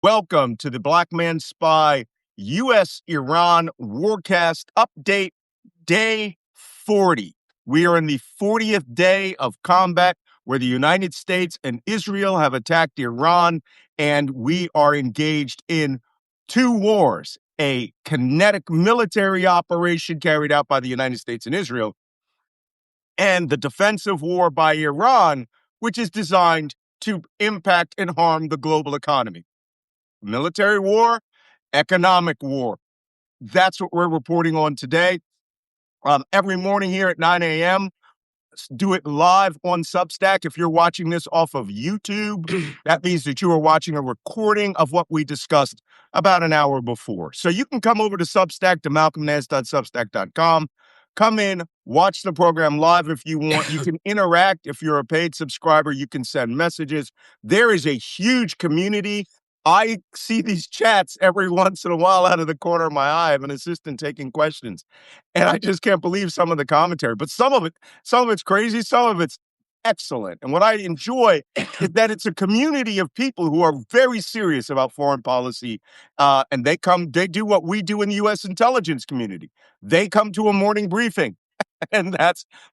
Welcome to the Black Man Spy U.S.-Iran Warcast Update Day 40. We are in the 40th day of combat where the United States and Israel have attacked Iran, and we are engaged in two wars, a kinetic military operation carried out by the United States and Israel, and the defensive war by Iran, which is designed to impact and harm the global economy. Military war, economic war. That's what we're reporting on today. Every morning here at 9 a.m., do it live on Substack. If you're watching this off of YouTube, that means that you are watching a recording of what we discussed about an hour before. So you can come over to Substack, to malcolmnance.substack.com. Come in, watch the program live if you want. You can interact. If you're a paid subscriber, you can send messages. There is a huge community. I see these chats every once in a while out of the corner of my eye. I have an assistant taking questions, and I just can't believe some of the commentary. But some of it's crazy, some of it's excellent. And what I enjoy is that it's a community of people who are very serious about foreign policy, and they do what we do in the U.S. intelligence community. They come to a morning briefing. And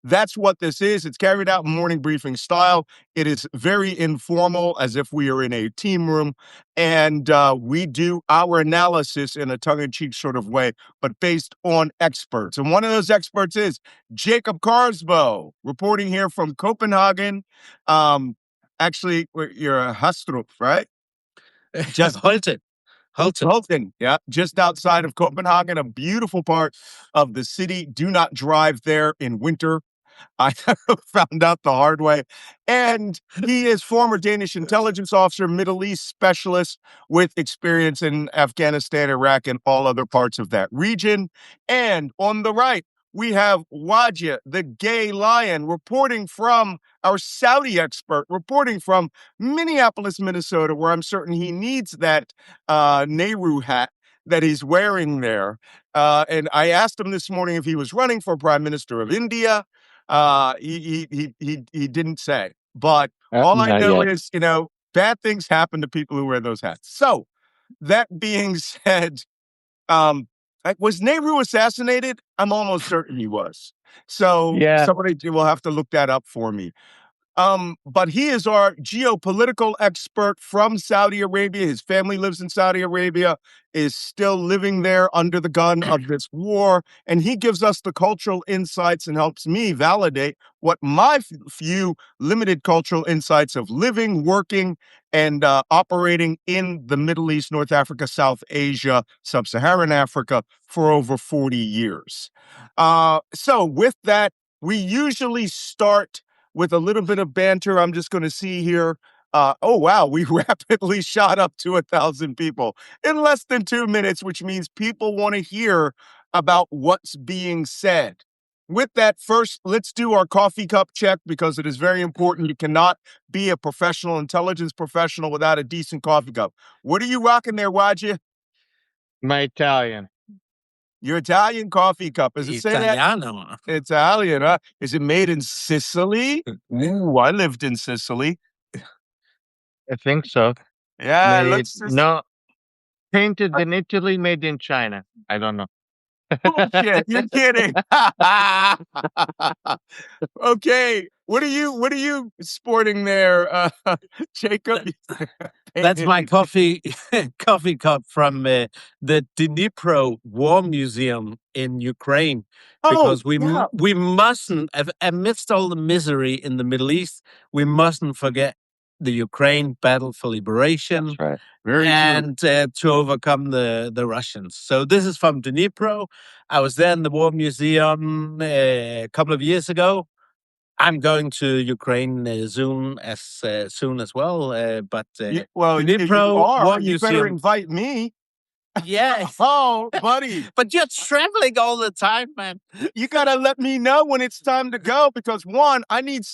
that's what this is. It's carried out in morning briefing style. It is very informal, as if we are in a team room, and we do our analysis in a tongue-in-cheek sort of way, but based on experts. And one of those experts is Jacob Kaarsbo, reporting here from Copenhagen. Actually, you're a Hastrup, right? Just Holten, yeah, just outside of Copenhagen, a beautiful part of the city. Do not drive there in winter. I found out the hard way. And he is former Danish intelligence officer, Middle East specialist with experience in Afghanistan, Iraq, and all other parts of that region. And on the right, we have Waijeeh, the gay lion, reporting from our Saudi expert, reporting from Minneapolis, Minnesota, where I'm certain he needs that Nehru hat that he's wearing there. And I asked him this morning if he was running for Prime Minister of India. He didn't say, but all I know is, bad things happen to people who wear those hats. So that being said, was Nehru assassinated? I'm almost certain he was. So somebody will have to look that up for me. But he is our geopolitical expert from Saudi Arabia. His family lives in Saudi Arabia, is still living there under the gun of this war. And he gives us the cultural insights and helps me validate what my few limited cultural insights of living, working, and operating in the Middle East, North Africa, South Asia, Sub-Saharan Africa for over 40 years. So with that, we usually start with a little bit of banter. I'm just going to see here. Oh, wow. We rapidly shot up to 1,000 people in less than 2 minutes, which means people want to hear about what's being said. With that, first, let's do our coffee cup check because it is very important. You cannot be a professional intelligence professional without a decent coffee cup. What are you rocking there, Waijeeh? My Italian. Your Italian coffee cup. Is it say that? Italian, huh? Is it made in Sicily? Ooh, I lived in Sicily. I think so. Yeah, No, painted in Italy, made in China. I don't know. Bullshit, you're kidding. Okay, what are you sporting there, Jacob? That's my coffee cup from the Dnipro War Museum in Ukraine. Because we mustn't, amidst all the misery in the Middle East, we mustn't forget the Ukraine battle for liberation. That's right. And to overcome the Russians. So this is from Dnipro. I was there in the War Museum a couple of years ago. I'm going to Ukraine soon as well. Dnipro War you Museum. better invite me. Yes. Oh, buddy. But you're traveling all the time, man. You got to let me know when it's time to go because one, I need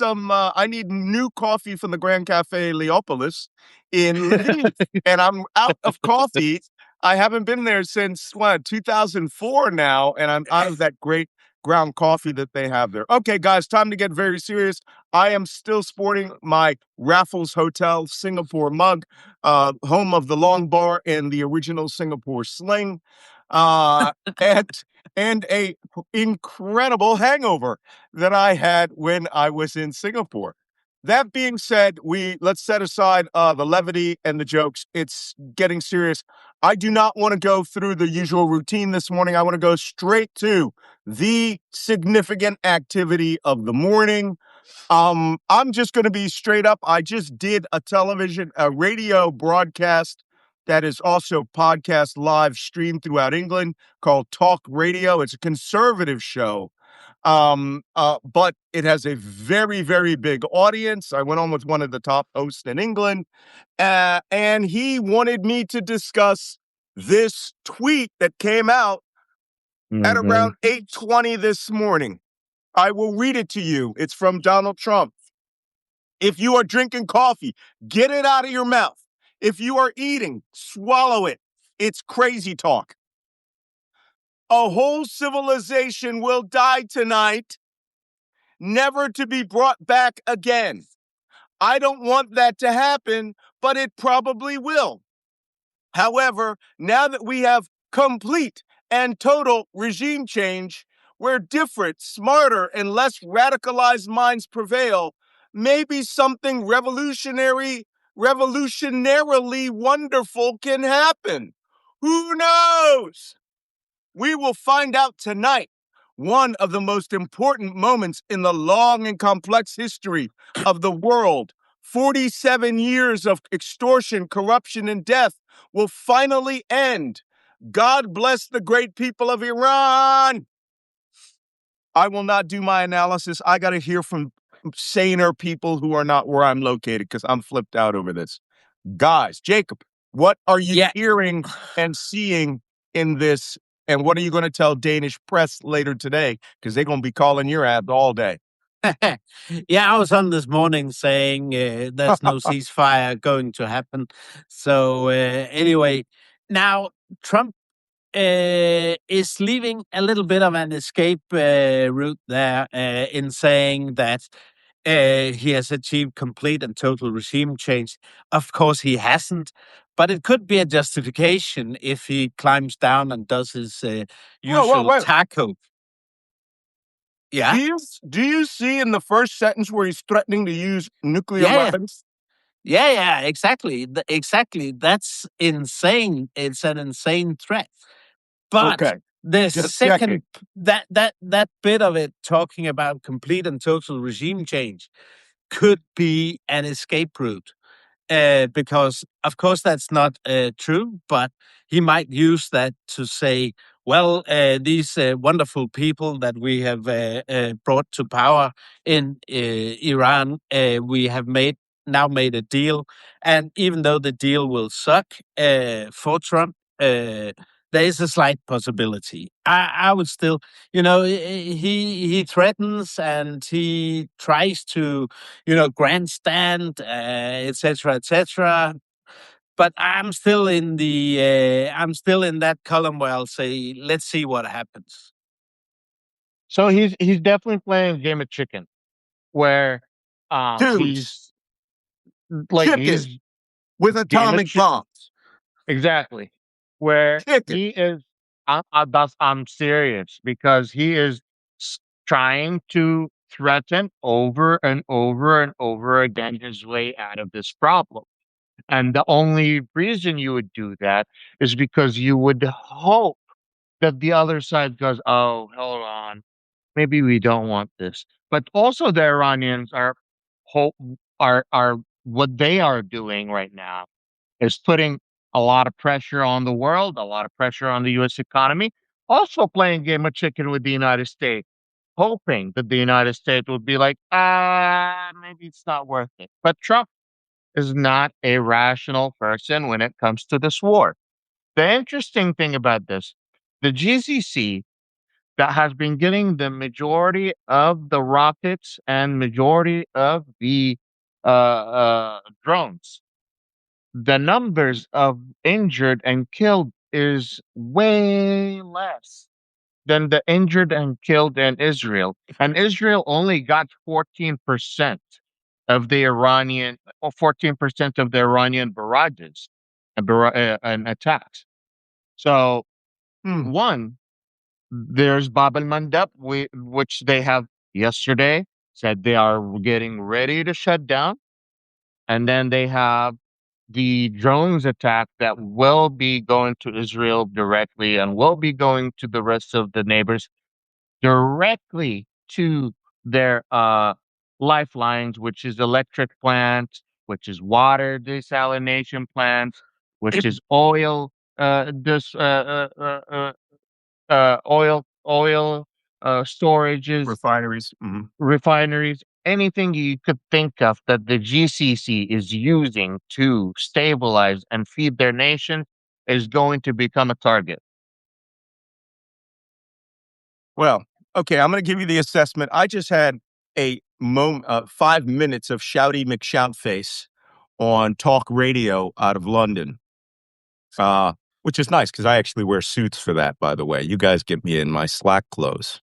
new coffee from the Grand Cafe Leopolis in Lviv, and I'm out of coffee. I haven't been there since 2004 now, and I'm out of that great ground coffee that they have there. Okay, guys, time to get very serious. I am still sporting my Raffles Hotel Singapore mug, home of the long bar and the original Singapore sling, uh, and a incredible hangover that I had when I was in Singapore. That being said, let's set aside the levity and the jokes. It's getting serious. I do not want to go through the usual routine this morning. I want to go straight to the significant activity of the morning. I'm just going to be straight up. I just did a radio broadcast that is also podcast live streamed throughout England called Talk Radio. It's a conservative show. But it has a very, very big audience. I went on with one of the top hosts in England, and he wanted me to discuss this tweet that came out at around 8:20 this morning. I will read it to you. It's from Donald Trump. If you are drinking coffee, get it out of your mouth. If you are eating, swallow it. It's crazy talk. A whole civilization will die tonight, never to be brought back again. I don't want that to happen, but it probably will. However, now that we have complete and total regime change, where different, smarter, and less radicalized minds prevail, maybe something revolutionarily wonderful can happen. Who knows? We will find out tonight. One of the most important moments in the long and complex history of the world, 47 years of extortion, corruption, and death, will finally end. God bless the great people of Iran. I will not do my analysis. I got to hear from saner people who are not where I'm located because I'm flipped out over this. Guys, Jacob, what are you hearing and seeing in this? And what are you going to tell Danish press later today? Because they're going to be calling your ad all day. Yeah, I was on this morning saying there's no ceasefire going to happen. So anyway, now Trump is leaving a little bit of an escape route there in saying that he has achieved complete and total regime change. Of course, he hasn't, but it could be a justification if he climbs down and does his usual taco. Yeah. Do you see in the first sentence where he's threatening to use nuclear weapons? Yeah, exactly. Exactly. That's insane. It's an insane threat. But the second that bit of it talking about complete and total regime change could be an escape route. Because of course that's not true, but he might use that to say, well, these wonderful people that we have brought to power in Iran, we have now made a deal, and even though the deal will suck for Trump, there is a slight possibility. I would still, he threatens and he tries to, grandstand, etc., etc. But I'm still in that column where I'll say, let's see what happens. So he's definitely playing a game of chicken, where he's like chicken he's with atomic bombs. Exactly, where Chicken. he is. I'm serious because he is trying to threaten over and over and over again his way out of this problem. And the only reason you would do that is because you would hope that the other side goes, "Oh, hold on, maybe we don't want this." But also, the Iranians hope are what they are doing right now is putting a lot of pressure on the world, a lot of pressure on the U.S. economy, also playing game of chicken with the United States, hoping that the United States would be like, maybe it's not worth it. But Trump is not a rational person when it comes to this war. The interesting thing about this, the GCC that has been getting the majority of the rockets and majority of the drones, the numbers of injured and killed is way less than the injured and killed in Israel. And Israel only got 14% of the Iranian, or 14% of the Iranian barrages and attacks. So, Hmm. one, there's Bab al Mandab, which they have yesterday said they are getting ready to shut down. And then they have the drones attack that will be going to Israel directly and will be going to the rest of the neighbors directly to their lifelines, which is electric plants, which is water desalination plants, which is oil oil storages, Refineries. Mhm. refineries, anything you could think of that the GCC is using to stabilize and feed their nation is going to become a target. Well, okay, I'm going to give you the assessment. I just had a 5 minutes of Shouty McShoutface on talk radio out of London, which is nice because I actually wear suits for that, by the way. You guys get me in my slack clothes.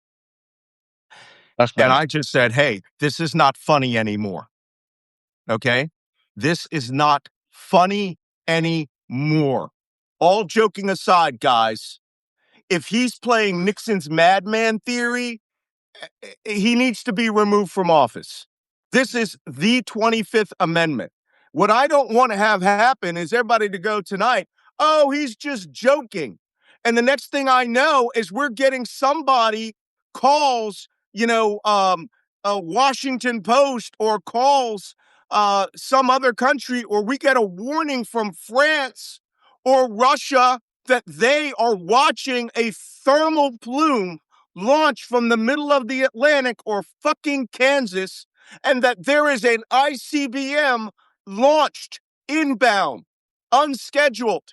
That's And nice. I just said, hey, this is not funny anymore. Okay? This is not funny anymore. All joking aside, guys, if he's playing Nixon's madman theory, he needs to be removed from office. This is the 25th Amendment. What I don't want to have happen is everybody to go tonight, oh, he's just joking. And the next thing I know is we're getting somebody calls, a Washington Post or calls some other country, or we get a warning from France or Russia that they are watching a thermal plume launch from the middle of the Atlantic or fucking Kansas, and that there is an ICBM launched inbound, unscheduled,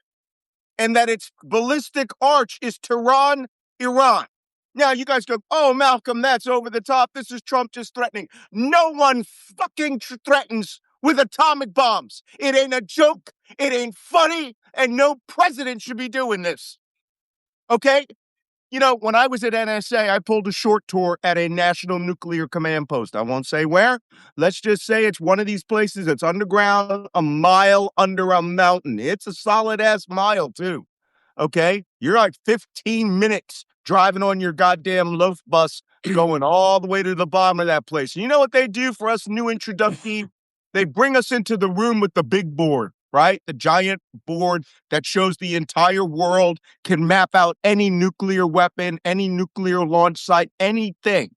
and that its ballistic arch is Tehran, Iran. Now you guys go, oh, Malcolm, that's over the top. This is Trump just threatening. No one fucking threatens with atomic bombs. It ain't a joke. It ain't funny. And no president should be doing this. Okay? You know, when I was at NSA, I pulled a short tour at a National Nuclear Command Post. I won't say where. Let's just say it's one of these places that's underground, a mile under a mountain. It's a solid ass mile, too. Okay? You're like 15 minutes driving on your goddamn loaf bus going all the way to the bottom of that place. You know what they do for us new introductees? They bring us into the room with the big board, right? The giant board that shows the entire world, can map out any nuclear weapon, any nuclear launch site, anything.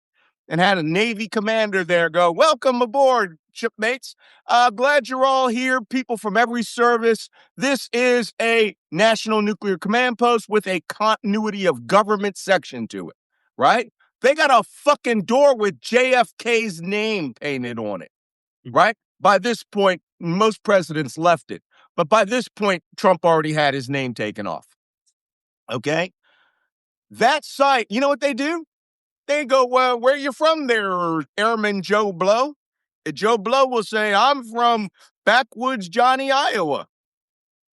And had a Navy commander there go, welcome aboard, shipmates. Glad you're all here, people from every service. This is a National Nuclear Command Post with a continuity of government section to it, right? They got a fucking door with JFK's name painted on it, right? By this point, most presidents left it. But by this point, Trump already had his name taken off. Okay? That site, you know what they do? They go, well, where you from there, Airman Joe Blow? And Joe Blow will say, I'm from backwoods Johnny, Iowa.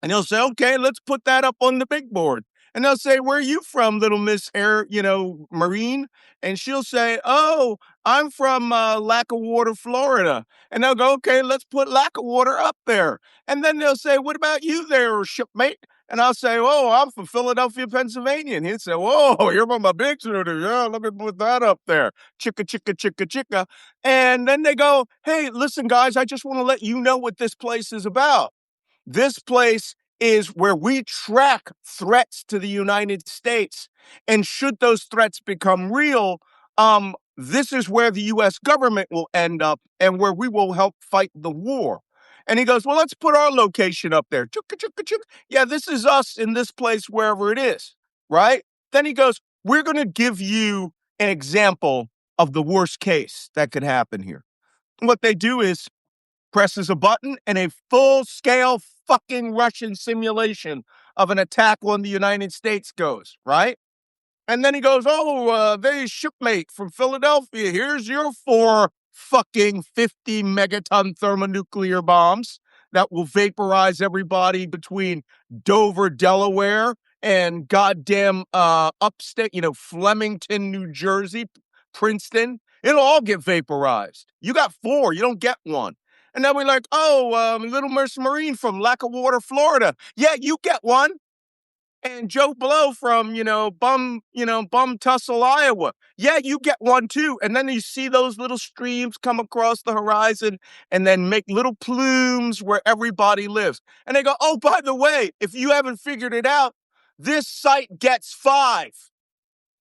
And he'll say, okay, let's put that up on the big board. And they'll say, where are you from, little Miss Air, Marine? And she'll say, oh, I'm from Lackwater, Florida. And they'll go, okay, let's put Lackwater up there. And then they'll say, what about you there, shipmate? And I'll say, oh, I'm from Philadelphia, Pennsylvania. And he'll say, whoa, you're from a big city. Yeah, let me put that up there. Chicka, chicka, chicka, chicka. And then they go, hey, listen, guys, I just want to let you know what this place is about. This place is where we track threats to the United States. And should those threats become real, this is where the U.S. government will end up and where we will help fight the war. And he goes, well, let's put our location up there. Chukka, chukka, chukka. Yeah, this is us in this place, wherever it is, right? Then he goes, we're going to give you an example of the worst case that could happen here. What they do is presses a button and a full-scale fucking Russian simulation of an attack on the United States goes, right? And then he goes, oh, they shipmate from Philadelphia. Here's your 4 fucking 50 megaton thermonuclear bombs that will vaporize everybody between Dover, Delaware, and goddamn upstate, Flemington, New Jersey, Princeton, it'll all get vaporized. You got 4, you don't get 1. And then we're like, Little Mercy Marine from Lackawater, Florida. Yeah, you get 1. And Joe Blow from, Bum Tussle, Iowa. Yeah, you get 1 too. And then you see those little streams come across the horizon and then make little plumes where everybody lives. And they go, oh, by the way, if you haven't figured it out, this site gets 5.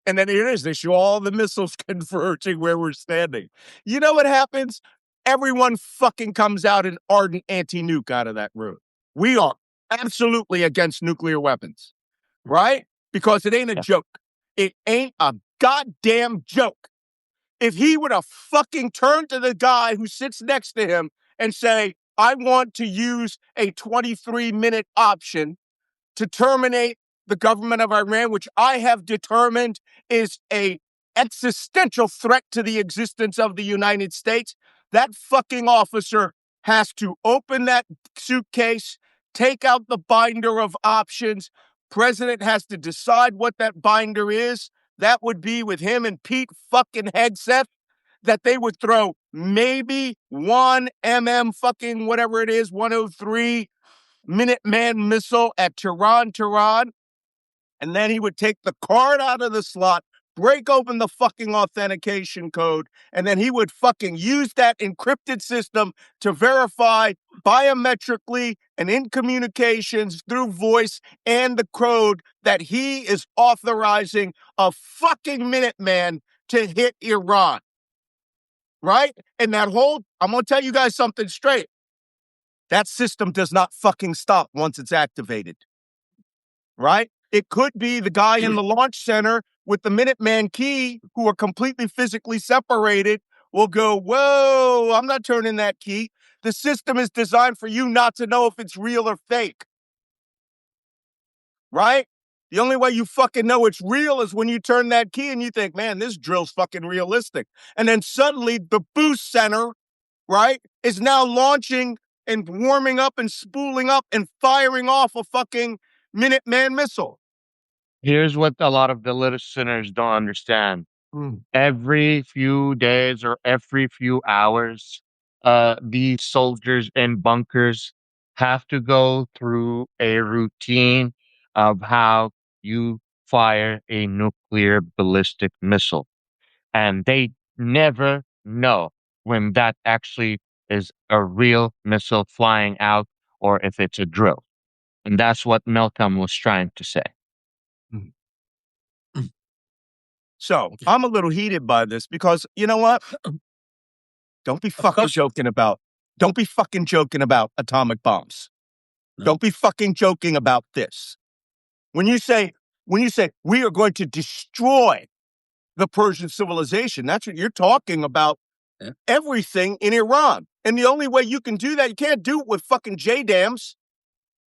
And then here it is. They show all the missiles converging where we're standing. You know what happens? Everyone fucking comes out an ardent anti-nuke out of that room. We are absolutely against nuclear weapons, right? Because it ain't a joke. It ain't a goddamn joke. If he would have fucking turned to the guy who sits next to him and say, I want to use a 23-minute option to terminate the government of Iran, which I have determined is a existential threat to the existence of the United States, that fucking officer has to open that suitcase, take out the binder of options. President has to decide what that binder is. That would be with him and Pete fucking Hegseth, that they would throw maybe 1 fucking whatever it is, 103 Minuteman missile at Tehran, and then he would take the card out of the slot, break open the fucking authentication code, and then he would fucking use that encrypted system to verify biometrically and in communications through voice and the code that he is authorizing a fucking Minuteman to hit Iran. Right? And I'm going to tell you guys something straight. That system does not fucking stop once it's activated. Right? It could be the guy in the launch center with the Minuteman key who are completely physically separated will go, whoa, I'm not turning that key. The system is designed for you not to know if it's real or fake. Right? The only way you fucking know it's real is when you turn that key and you think, man, this drill's fucking realistic. And then suddenly the boost center, right, is now launching and warming up and spooling up and firing off a fucking Minuteman missile. Here's what a lot of the listeners don't understand. Every few days or every few hours, these soldiers in bunkers have to go through a routine of how you fire a nuclear ballistic missile. And they never know when that actually is a real missile flying out or if it's a drill. And that's what Malcolm was trying to say. So I'm a little heated by this because you know what? Don't be fucking joking about atomic bombs. No. Don't be fucking joking about this. When you say we are going to destroy the Persian civilization, that's what you're talking about. Yeah. Everything in Iran. And the only way you can do that, you can't do it with fucking J-dams.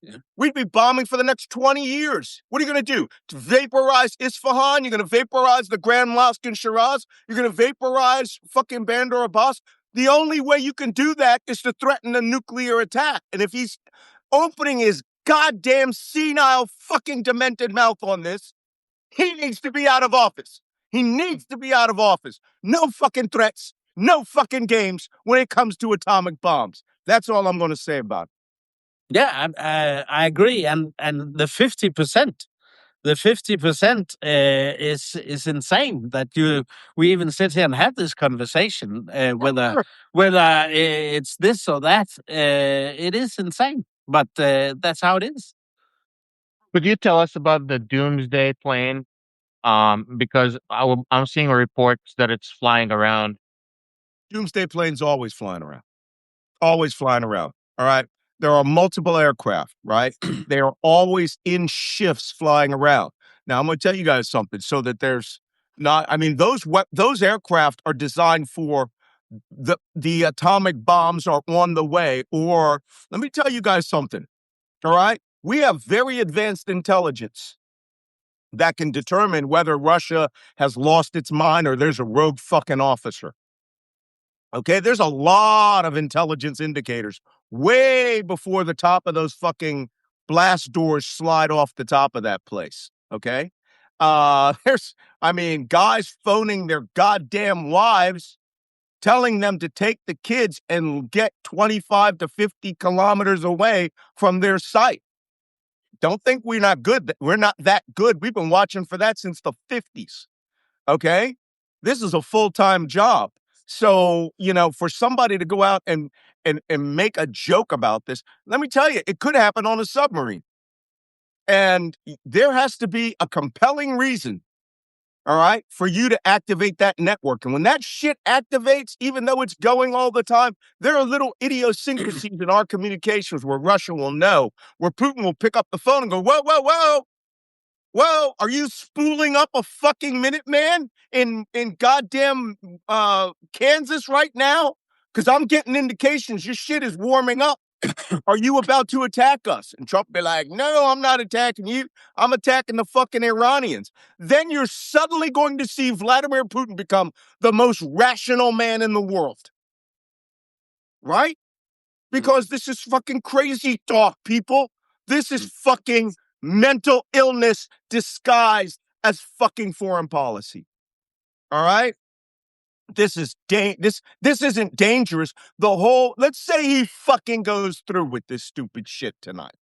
Yeah. We'd be bombing for the next 20 years. What are you going to do? To vaporize Isfahan? You're going to vaporize the Grand Mosque in Shiraz? You're going to vaporize fucking Bandar Abbas? The only way you can do that is to threaten a nuclear attack. And if he's opening his goddamn senile fucking demented mouth on this, he needs to be out of office. He needs to be out of office. No fucking threats. No fucking games when it comes to atomic bombs. That's all I'm going to say about it. Yeah, I agree. And the 50%, is insane that we even sit here and have this conversation, whether it's this or that. It is insane, but that's how it is. Could you tell us about the Doomsday plane? Because I'm seeing reports that it's flying around. Doomsday plane's always flying around. Always flying around. All right. There are multiple aircraft, right? They are always in shifts flying around. Now, I'm going to tell you guys something so that there's not, I mean, those aircraft are designed for the atomic bombs are on the way. Or let me tell you guys something. All right. We have very advanced intelligence that can determine whether Russia has lost its mind or there's a rogue fucking officer. Okay, there's a lot of intelligence indicators way before the top of those fucking blast doors slide off the top of that place. Okay. Guys phoning their goddamn wives, telling them to take the kids and get 25 to 50 kilometers away from their site. Don't think we're not good. We're not that good. We've been watching for that since the 50s. Okay. This is a full-time job. So, for somebody to go out and make a joke about this, let me tell you, it could happen on a submarine. And there has to be a compelling reason, all right, for you to activate that network. And when that shit activates, even though it's going all the time, there are little idiosyncrasies in our communications where Russia will know, where Putin will pick up the phone and go, whoa, whoa, whoa. Whoa, are you spooling up a fucking Minuteman in goddamn Kansas right now? Because I'm getting indications your shit is warming up. Are you about to attack us? And Trump be like, no, I'm not attacking you. I'm attacking the fucking Iranians. Then you're suddenly going to see Vladimir Putin become the most rational man in the world. Right? Because this is fucking crazy talk, people. This is fucking mental illness disguised as fucking foreign policy. All right? This isn't dangerous. Let's say he fucking goes through with this stupid shit tonight.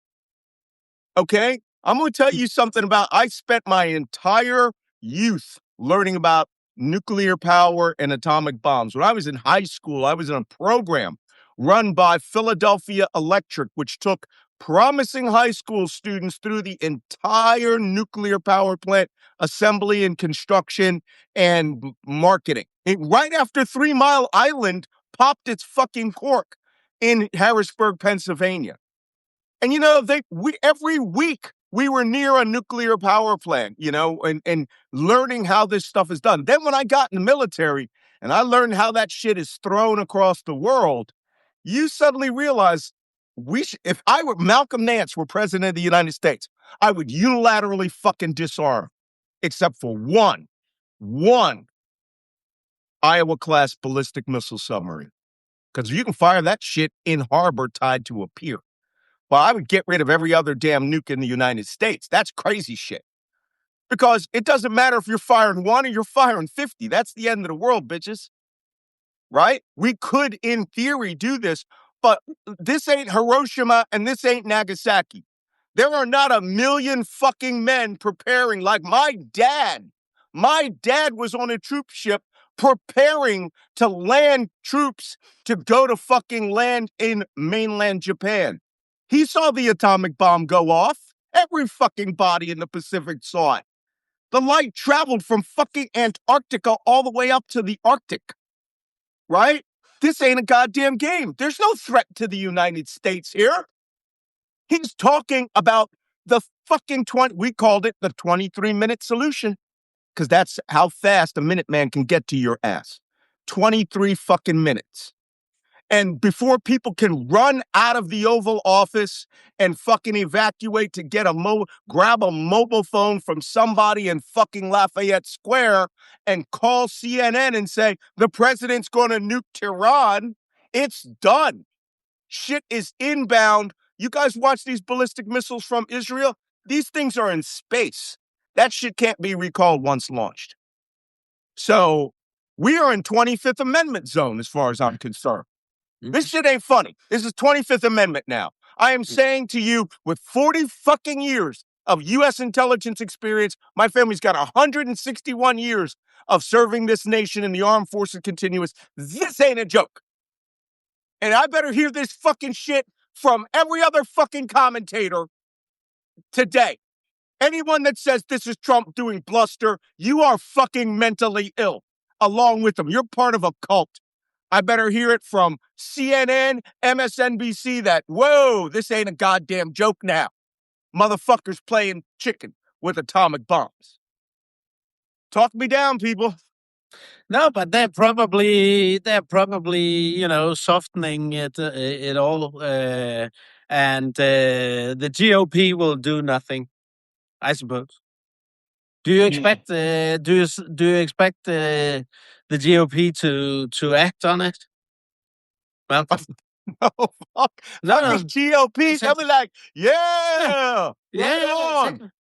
Okay? I'm going to tell you something I spent my entire youth learning about nuclear power and atomic bombs. When I was in high school, I was in a program run by Philadelphia Electric, which took promising high school students through the entire nuclear power plant assembly and construction and marketing. Right after 3 Mile Island popped its fucking cork in Harrisburg, Pennsylvania. And every week we were near a nuclear power plant, and learning how this stuff is done. Then when I got in the military and I learned how that shit is thrown across the world, you suddenly realize if Malcolm Nance were president of the United States, I would unilaterally fucking disarm, except for one Iowa-class ballistic missile submarine. Because you can fire that shit in harbor tied to a pier. Well, I would get rid of every other damn nuke in the United States. That's crazy shit. Because it doesn't matter if you're firing one or you're firing 50. That's the end of the world, bitches. Right? We could, in theory, do this, but this ain't Hiroshima and this ain't Nagasaki. There are not a million fucking men preparing like my dad. My dad was on a troop ship preparing to land troops to go to fucking land in mainland Japan. He saw the atomic bomb go off. Every fucking body in the Pacific saw it. The light traveled from fucking Antarctica all the way up to the Arctic. Right? This ain't a goddamn game. There's no threat to the United States here. He's talking about the fucking we called it the 23-minute solution, because that's how fast a Minuteman can get to your ass. 23 fucking minutes. And before people can run out of the Oval Office and fucking evacuate to get grab a mobile phone from somebody in fucking Lafayette Square and call CNN and say, the president's going to nuke Tehran, it's done. Shit is inbound. You guys watch these ballistic missiles from Israel? These things are in space. That shit can't be recalled once launched. So we are in 25th Amendment zone as far as I'm concerned. This shit ain't funny. This is 25th Amendment now. I am saying to you, with 40 fucking years of U.S. intelligence experience, my family's got 161 years of serving this nation in the armed forces continuous. This ain't a joke. And I better hear this fucking shit from every other fucking commentator today. Anyone that says this is Trump doing bluster, you are fucking mentally ill along with them. You're part of a cult. I better hear it from CNN, MSNBC that, whoa, this ain't a goddamn joke now. Motherfuckers playing chicken with atomic bombs. Talk me down, people. No, but they're probably softening it all, and the GOP will do nothing, I suppose. Do you expect do you expect the GOP to act on it? Malcolm? Oh, fuck. Fucking GOP. They'll be like, yeah. On.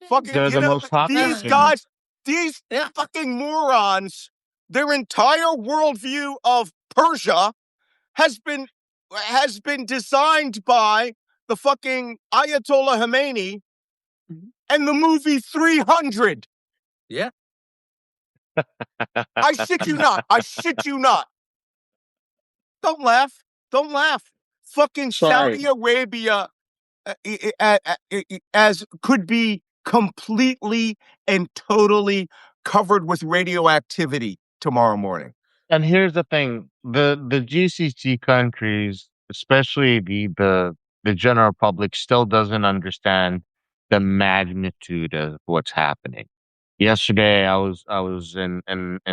Fucking, They're the most these populous. guys, these fucking morons, their entire worldview of Persia has been designed by the fucking Ayatollah Khomeini and the movie 300. Yeah. I shit you not. I shit you not. Don't laugh. Don't laugh. Fucking Saudi Arabia as could be completely and totally covered with radioactivity tomorrow morning. And here's the thing: the GCC countries, especially the general public, still doesn't understand the magnitude of what's happening. Yesterday, I was in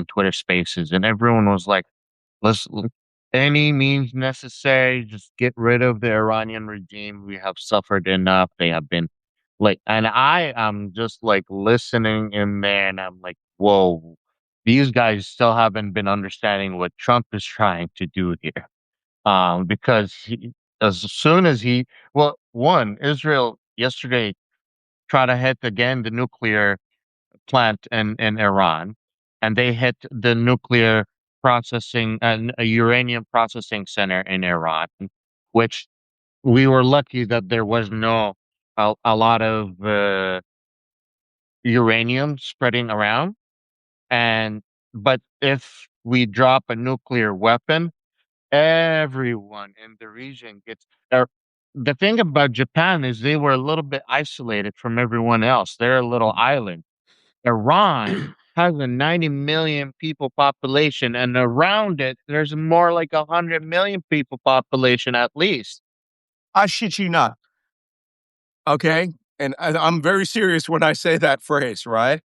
Twitter Spaces, and everyone was like, "Let's any means necessary, just get rid of the Iranian regime. We have suffered enough. They have been like," and I am just like listening in there, and I'm like, "Whoa." These guys still haven't been understanding what Trump is trying to do here. Because as soon as Israel yesterday tried to hit again the nuclear plant in Iran, and they hit the nuclear processing and a uranium processing center in Iran, which we were lucky that there was no a lot of uranium spreading around. And but if we drop a nuclear weapon, everyone in the region gets. The thing about Japan is they were a little bit isolated from everyone else. They're a little island. Iran has a 90 million people population, and around it, there's more like 100 million people population at least. I shit you not. Okay? And I'm very serious when I say that phrase, right?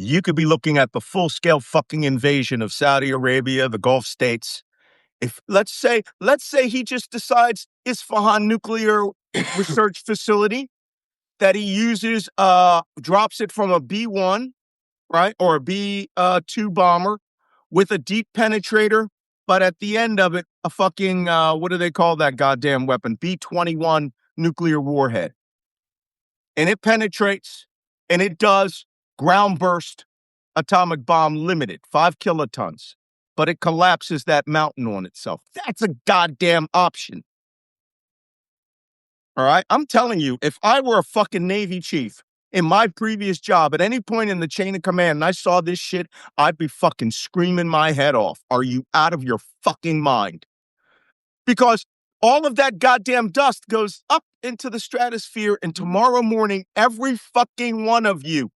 You could be looking at the full-scale fucking invasion of Saudi Arabia, the Gulf states. If let's say he just decides Isfahan nuclear research facility that he uses, drops it from a B-1, right, or a B-2 bomber with a deep penetrator, but at the end of it, a fucking what do they call that goddamn weapon? B-21 nuclear warhead, and it penetrates, and it does ground burst atomic bomb limited, 5 kilotons, but it collapses that mountain on itself. That's a goddamn option. All right. I'm telling you, if I were a fucking Navy chief in my previous job at any point in the chain of command and I saw this shit, I'd be fucking screaming my head off. Are you out of your fucking mind? Because all of that goddamn dust goes up into the stratosphere, and tomorrow morning, every fucking one of you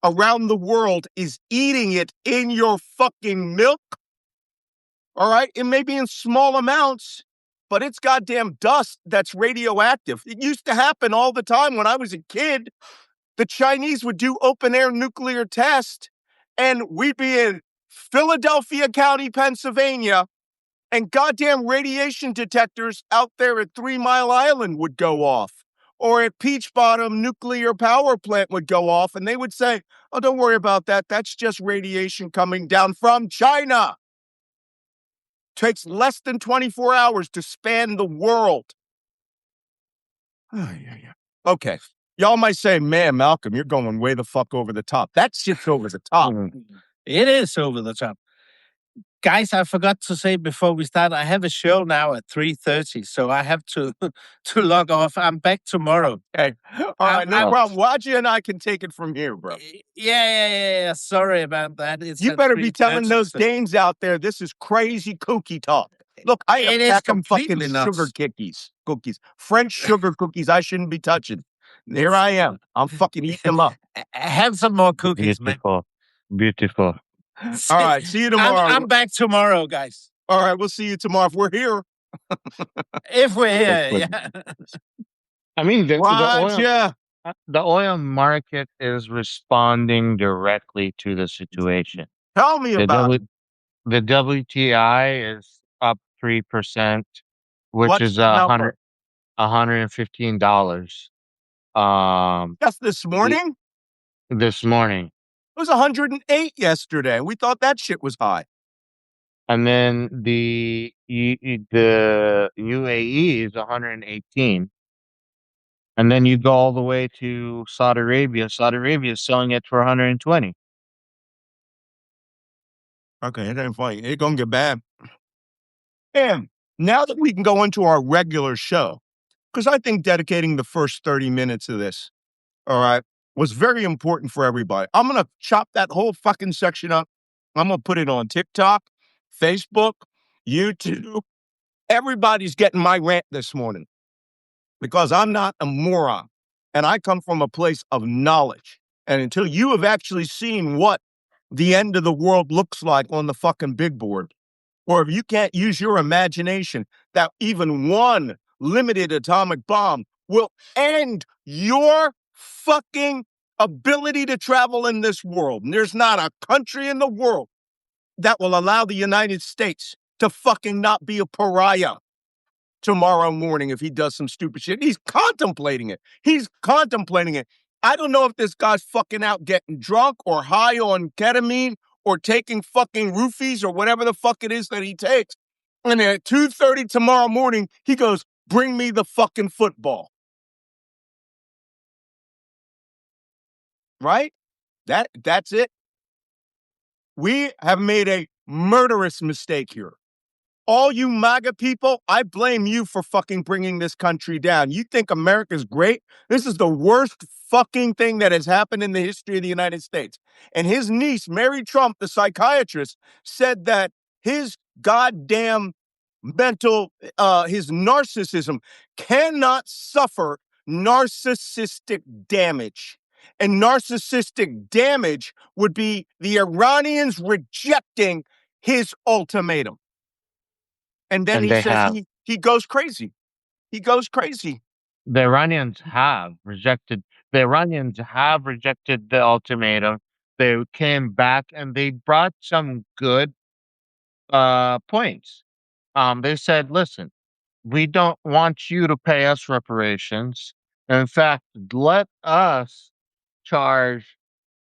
around the world is eating it in your fucking milk. All right. It may be in small amounts, but it's goddamn dust that's radioactive. It used to happen all the time when I was a kid. The Chinese would do open air nuclear tests, and we'd be in Philadelphia County, Pennsylvania, and goddamn radiation detectors out there at 3 Mile Island would go off. Or at Peach Bottom nuclear power plant would go off, and they would say, "Oh, don't worry about that. That's just radiation coming down from China." Takes less than 24 hours to span the world. Okay. Y'all might say, "Man, Malcolm, you're going way the fuck over the top." That shit's over the top. It is over the top. Guys, I forgot to say before we start, I have a show now at 3:30, so I have to log off. I'm back tomorrow. Okay. All right, no problem. Waijeeh and I can take it from here, bro. Yeah. Sorry about that. You better be telling those Danes out there this is crazy kooky talk. Look, I have a pack of fucking sugar cookies, French sugar cookies I shouldn't be touching. Here I am. I'm fucking eating them up. Have some more cookies, Beautiful. Beautiful. All right, see you tomorrow. I'm back tomorrow, guys. All right, we'll see you tomorrow if we're here. If we're here, yeah. I mean, the oil market is responding directly to the situation. Tell me about it. The WTI is up 3%, which What's is $115. Just this morning? This morning. It was 108 yesterday. We thought that shit was high. and then the UAE is 118, and then you go all the way to Saudi Arabia. Saudi Arabia is selling it for 120. Okay, it ain't funny. It's gonna get bad. And now that we can go into our regular show, because I think dedicating the first 30 minutes of this, all right, was very important for everybody. I'm gonna chop that whole fucking section up. I'm gonna put it on TikTok, Facebook, YouTube. Everybody's getting my rant this morning because I'm not a moron and I come from a place of knowledge. And until you have actually seen what the end of the world looks like on the fucking big board, or if you can't use your imagination that even one limited atomic bomb will end your fucking ability to travel in this world. And there's not a country in the world that will allow the United States to fucking not be a pariah tomorrow morning if he does some stupid shit. He's contemplating it. He's contemplating it. I don't know if this guy's fucking out getting drunk or high on ketamine or taking fucking roofies or whatever the fuck it is that he takes. And at 2:30 tomorrow morning, he goes, "Bring me the fucking football." Right? That's it. We have made a murderous mistake here. All you MAGA people, I blame you for fucking bringing this country down. You think America's great? This is the worst fucking thing that has happened in the history of the United States. And his niece, Mary Trump, the psychiatrist, said that his goddamn his narcissism cannot suffer narcissistic damage. And narcissistic damage would be the Iranians rejecting his ultimatum. And then And he they says have. he goes crazy. He goes crazy. The Iranians have rejected. The Iranians have rejected the ultimatum. They came back and they brought some good points. They said, "Listen, we don't want you to pay us reparations. In fact, let us charge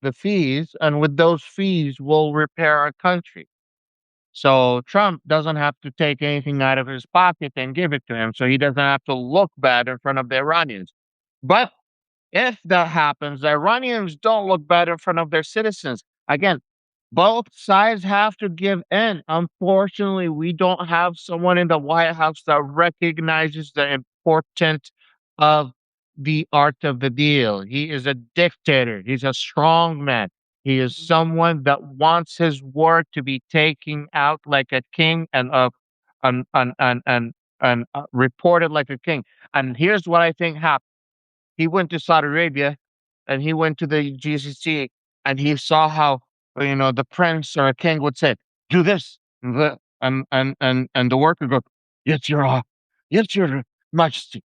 the fees, and with those fees, we'll repair our country." So Trump doesn't have to take anything out of his pocket and give it to him, so he doesn't have to look bad in front of the Iranians. But if that happens, the Iranians don't look bad in front of their citizens. Again, both sides have to give in. Unfortunately, we don't have someone in the White House that recognizes the importance of the art of the deal. He is a dictator. He's a strong man. He is someone that wants his word to be taken out like a king and reported like a king. And here's what I think happened. He went to Saudi Arabia and he went to the GCC and he saw how the prince or a king would say, "Do this," and the worker go, "Yes, yes, your majesty,"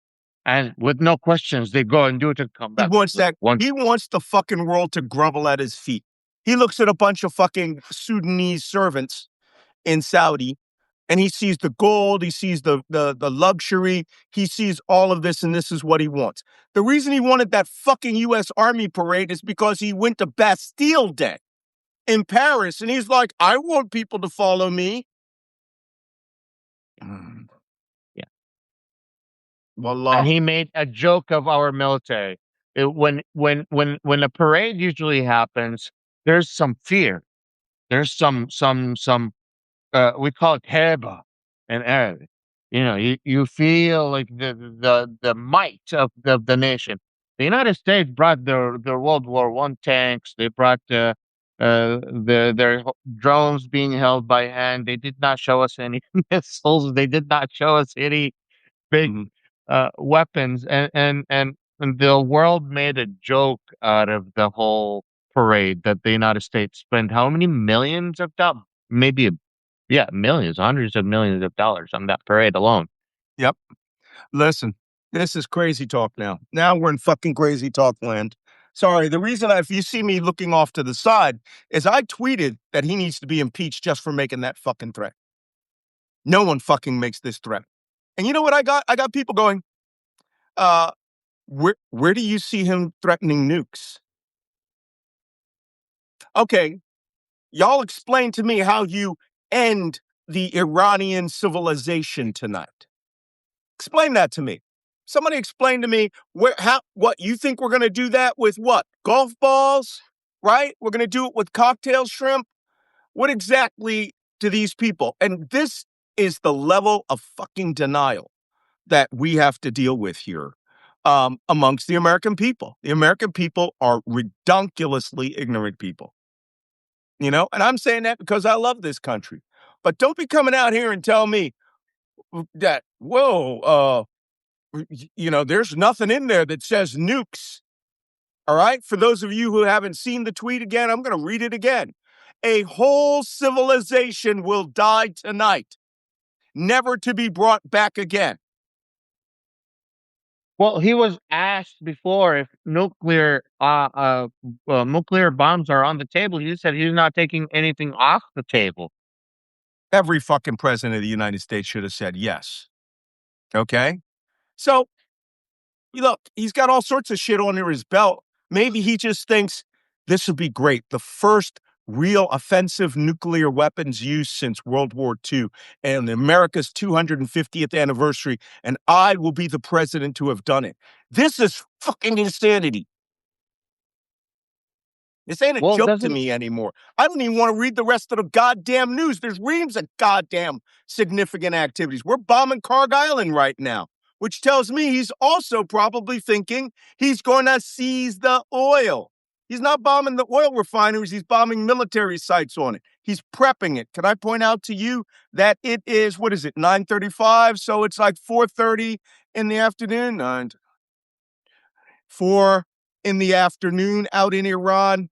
and with no questions they go and do it and come He back. wants Like, that. one, He wants the fucking world to grovel at his feet. He looks at a bunch of fucking Sudanese servants in Saudi and he sees the gold, he sees the luxury, he sees all of this, and this is what he wants. The reason he wanted that fucking US Army parade is because he went to Bastille Day in Paris and he's like, "I want people to follow me." yeah. Wallah. And he made a joke of our military. When a parade usually happens, there's some fear. There's some we call it heba in Arabic. You feel like the might of the nation. The United States brought their World War One tanks. They brought their drones being held by hand. They did not show us any missiles. They did not show us any big weapons, and the world made a joke out of the whole parade that the United States spent how many millions of dollars, maybe, yeah, millions, hundreds of millions of dollars on that parade alone. Yep. Listen, this is crazy talk now. Now we're in fucking crazy talk land. Sorry, the reason if you see me looking off to the side is I tweeted that he needs to be impeached just for making that fucking threat. No one fucking makes this threat. And you know what I got? I got people going, where do you see him threatening nukes? Okay, y'all explain to me how you end the Iranian civilization tonight? Explain that to me. Somebody explain to me what you think we're going to do that with what? Golf balls, right? We're going to do it with cocktail shrimp. What exactly do these people? And this is the level of fucking denial that we have to deal with here amongst the American people. The American people are redonkulously ignorant people, and I'm saying that because I love this country. But don't be coming out here and tell me that, whoa, there's nothing in there that says nukes. All right. For those of you who haven't seen the tweet again, I'm going to read it again. A whole civilization will die tonight, never to be brought back again. Well, he was asked before if nuclear bombs are on the table. He said he's not taking anything off the table. Every fucking president of the United States should have said yes. Okay? So, look, he's got all sorts of shit under his belt. Maybe he just thinks this would be great. The first real offensive nuclear weapons use since World War II and America's 250th anniversary, and I will be the president to have done it. This is fucking insanity. This ain't a joke to me anymore. I don't even want to read the rest of the goddamn news. There's reams of goddamn significant activities. We're bombing Kaarsbo Island right now, which tells me he's also probably thinking he's going to seize the oil. He's not bombing the oil refineries. He's bombing military sites on it. He's prepping it. Can I point out to you that it is, 9:35? So it's like 4:30 in the afternoon. 4 in the afternoon out in Iran.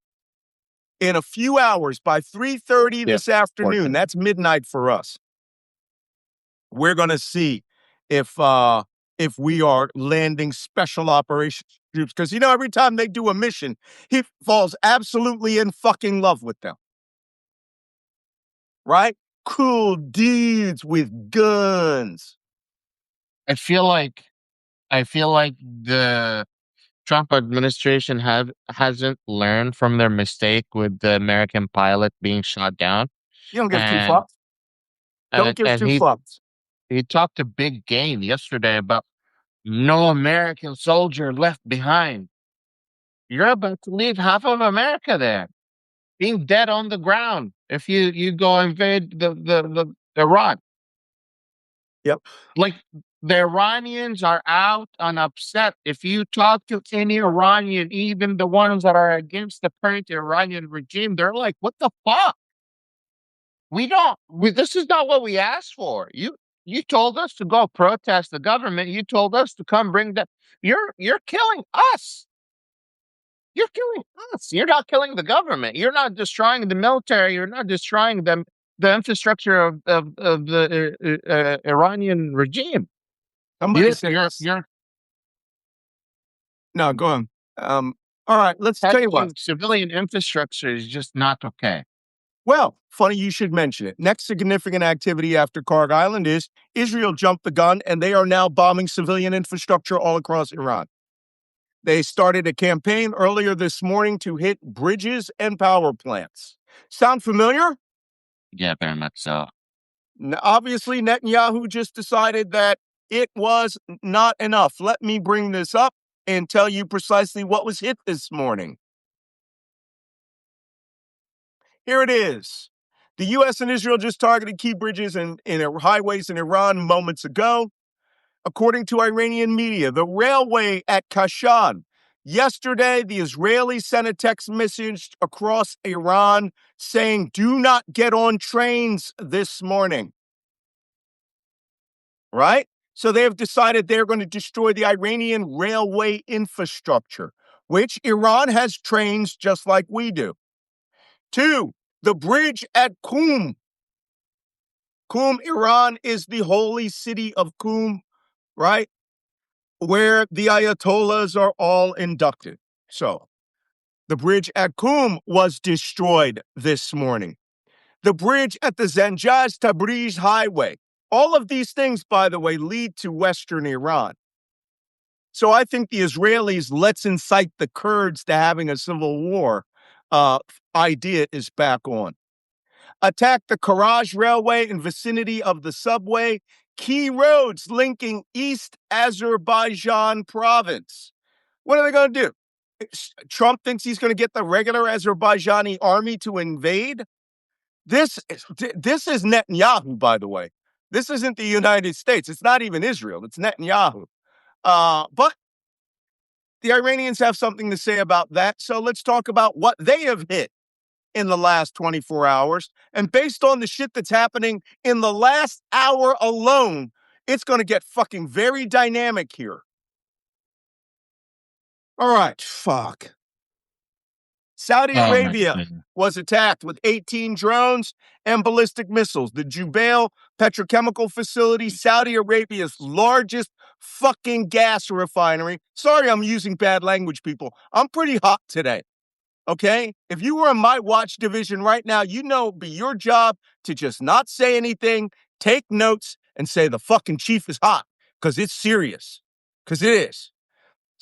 In a few hours, by 3:30 this afternoon, that's midnight for us, we're going to see if we are landing special operations troops. Because, every time they do a mission, he falls absolutely in fucking love with them. Right? Cool dudes with guns. I feel like the Trump administration hasn't learned from their mistake with the American pilot being shot down. You don't give two fucks. Don't give two fucks. He talked a big game yesterday about no American soldier left behind. You're about to leave half of America there, being dead on the ground if you go invade the Iran. Yep. Like, the Iranians are out and upset. If you talk to any Iranian, even the ones that are against the current Iranian regime, they're like, what the fuck? This is not what we asked for. You told us to go protest the government. You told us to come bring that. You're killing us. You're killing us. You're not killing the government. You're not destroying the military. You're not destroying the infrastructure of the Iranian regime. Somebody says, no, go on. All right, let's tell you what. Civilian infrastructure is just not okay. Well, funny you should mention it. Next significant activity after Kaarsbo Island is Israel jumped the gun, and they are now bombing civilian infrastructure all across Iran. They started a campaign earlier this morning to hit bridges and power plants. Sound familiar? Yeah, very much so. Obviously, Netanyahu just decided that it was not enough. Let me bring this up and tell you precisely what was hit this morning. Here it is. The U.S. and Israel just targeted key bridges and highways in Iran moments ago. According to Iranian media, the railway at Kashan. Yesterday, the Israelis sent a text message across Iran saying, do not get on trains this morning. Right? So they have decided they're going to destroy the Iranian railway infrastructure, which Iran has trains just like we do. 2, the bridge at Qum. Qum, Iran is the holy city of Qum, right? Where the Ayatollahs are all inducted. So the bridge at Qum was destroyed this morning. The bridge at the Zanjaz-Tabriz highway. All of these things, by the way, lead to Western Iran. So I think the Israelis, let's incite the Kurds to having a civil war idea is back on. attacked the Kaarsbo Railway in vicinity of the subway, key roads linking East Azerbaijan province. What are they going to do? Trump thinks he's going to get the regular Azerbaijani army to invade. This is Netanyahu, by the way. This isn't the United States. It's not even Israel. It's Netanyahu. But the Iranians have something to say about that. So let's talk about what they have hit in the last 24 hours. And based on the shit that's happening in the last hour alone, it's going to get fucking very dynamic here. All right, fuck. Saudi Arabia was attacked with 18 drones and ballistic missiles. The Jubail petrochemical facility, Saudi Arabia's largest fucking gas refinery. Sorry, I'm using bad language, people. I'm pretty hot today. Okay? If you were in my watch division right now, you know it'd be your job to just not say anything, take notes, and say the fucking chief is hot. Because it's serious. Because it is.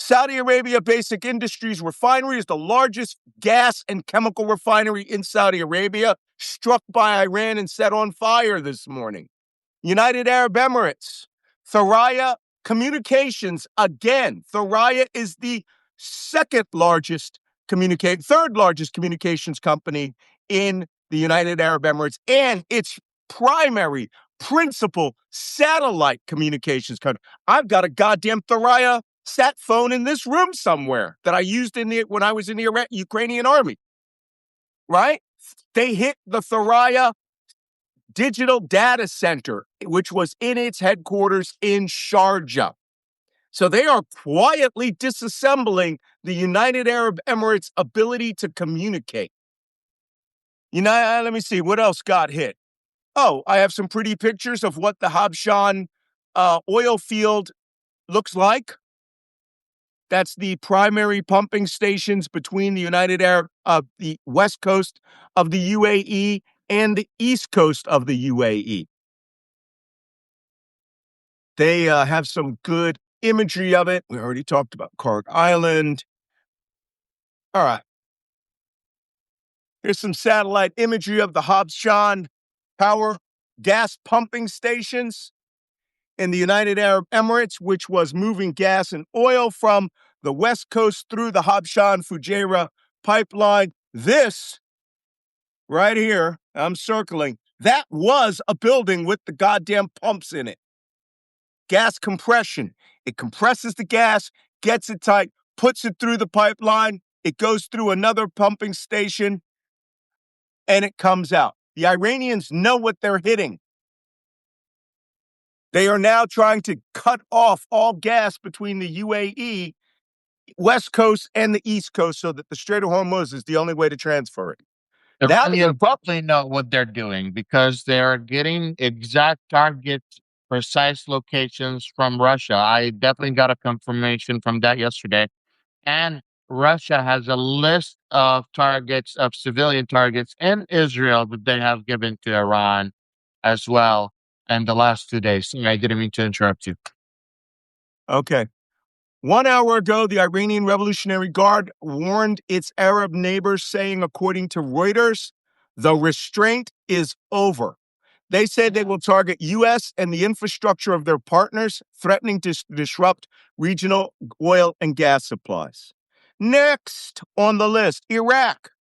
Saudi Arabia Basic Industries Refinery is the largest gas and chemical refinery in Saudi Arabia, struck by Iran and set on fire this morning. United Arab Emirates, Thuraya Communications, again, Thuraya is the third largest communications company in the United Arab Emirates, and its primary, principal satellite communications company. I've got a goddamn Thuraya sat phone in this room somewhere that I used when I was in the Ukrainian army, right? They hit the Thuraya digital data center, which was in its headquarters in Sharjah. So they are quietly disassembling the United Arab Emirates' ability to communicate. Let me see, what else got hit? Oh, I have some pretty pictures of what the Habshan oil field looks like. That's the primary pumping stations between the the west coast of the UAE and the east coast of the UAE. They have some good imagery of it. We already talked about Karg Island. All right. Here's some satellite imagery of the Habshan power gas pumping stations in the United Arab Emirates, which was moving gas and oil from the west coast through the Habshan Fujairah pipeline. This right here, I'm circling, that was a building with the goddamn pumps in it. Gas compression. It compresses the gas, gets it tight, puts it through the pipeline. It goes through another pumping station, and it comes out. The Iranians know what they're hitting. They are now trying to cut off all gas between the UAE, West Coast, and the East Coast so that the Strait of Hormuz is the only way to transfer it. You probably know what they're doing because they're getting exact target, precise locations from Russia. I definitely got a confirmation from that yesterday. And Russia has a list of targets, of civilian targets in Israel that they have given to Iran as well in the last 2 days. Sorry, I didn't mean to interrupt you. Okay. 1 hour ago, the Iranian Revolutionary Guard warned its Arab neighbors, saying, according to Reuters, the restraint is over. They said they will target U.S. and the infrastructure of their partners, threatening to disrupt regional oil and gas supplies. Next on the list, Iraq.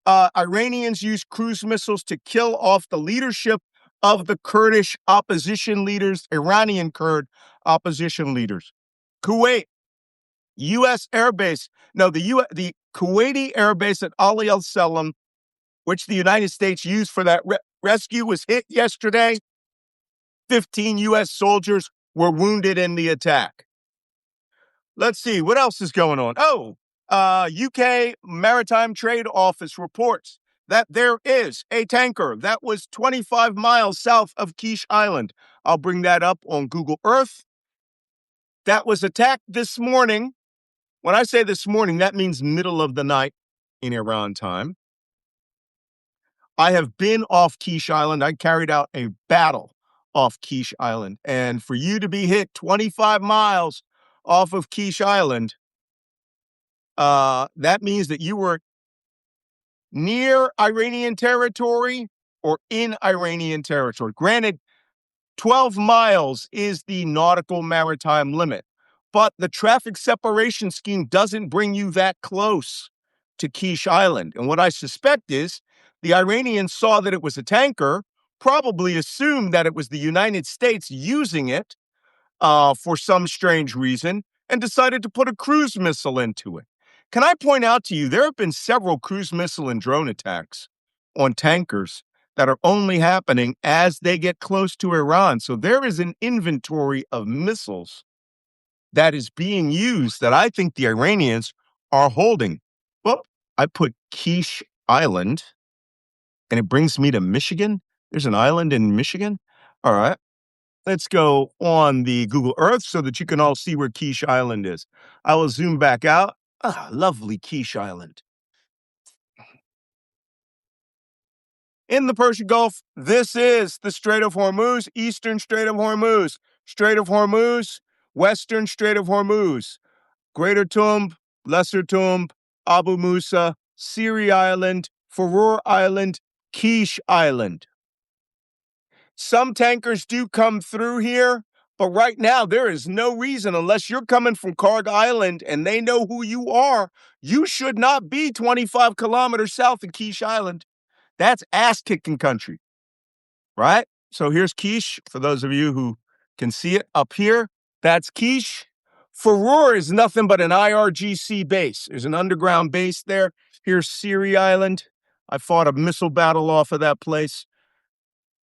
Iranians used cruise missiles to kill off the leadership of the Kurdish opposition leaders, Iranian Kurd opposition leaders. Kuwait, U.S. airbase. No, the Kuwaiti airbase at Ali al-Salam, which the United States used for that rescue, was hit yesterday. 15 U.S. soldiers were wounded in the attack. Let's see, what else is going on? Oh, UK Maritime Trade Office reports that there is a tanker that was 25 miles south of Kaarsbo Island. I'll bring that up on Google Earth. That was attacked this morning. When I say this morning, that means middle of the night in Iran time. I have been off Kaarsbo Island. I carried out a battle off Kaarsbo Island. And for you to be hit 25 miles off of Kaarsbo Island, that means that you were near Iranian territory or in Iranian territory. Granted, 12 miles is the nautical maritime limit, but the traffic separation scheme doesn't bring you that close to Quiche Island. And what I suspect is the Iranians saw that it was a tanker, probably assumed that it was the United States using it for some strange reason, and decided to put a cruise missile into it. Can I point out to you, there have been several cruise missile and drone attacks on tankers that are only happening as they get close to Iran. So there is an inventory of missiles that is being used that I think the Iranians are holding. Well, I put Quiche Island, and it brings me to Michigan. There's an island in Michigan. All right. Let's go on the Google Earth so that you can all see where Quiche Island is. I will zoom back out. Ah, lovely Quiche Island. In the Persian Gulf, this is the Strait of Hormuz, Eastern Strait of Hormuz, Strait of Hormuz, Western Strait of Hormuz, Greater Tumb, Lesser Tumb, Abu Musa, Siri Island, Farur Island, Quiche Island. Some tankers do come through here, but right now there is no reason, unless you're coming from Karg Island and they know who you are, you should not be 25 kilometers south of Quiche Island. That's ass-kicking country, right? So here's Quiche, for those of you who can see it up here. That's Quiche. Farur is nothing but an IRGC base. There's an underground base there. Here's Siri Island. I fought a missile battle off of that place.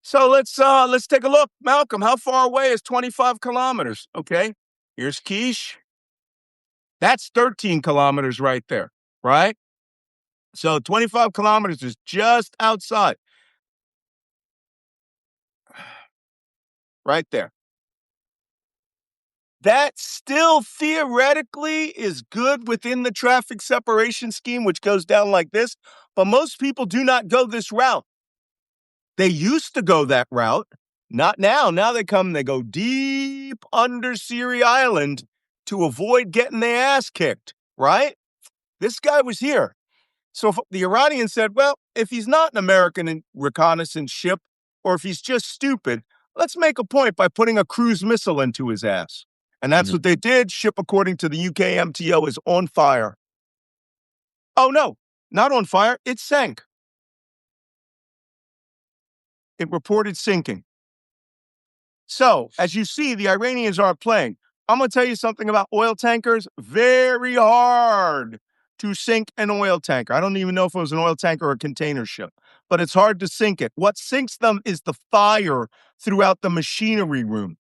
So let's take a look. Malcolm, how far away is 25 kilometers? Okay, here's Quiche. That's 13 kilometers right there, right? So 25 kilometers is just outside. Right there. That still theoretically is good within the traffic separation scheme, which goes down like this, but most people do not go this route. They used to go that route, not now. Now they go deep under Siri Island to avoid getting their ass kicked, right? This guy was here. So the Iranians said, well, if he's not an American reconnaissance ship, or if he's just stupid, let's make a point by putting a cruise missile into his ass. And that's what they did. Ship, according to the UK MTO, is on fire. Oh, no, not on fire. It sank. It reported sinking. So, as you see, the Iranians aren't playing. I'm going to tell you something about oil tankers. Very hard to sink an oil tanker. I don't even know if it was an oil tanker or a container ship, but it's hard to sink it. What sinks them is the fire throughout the machinery room,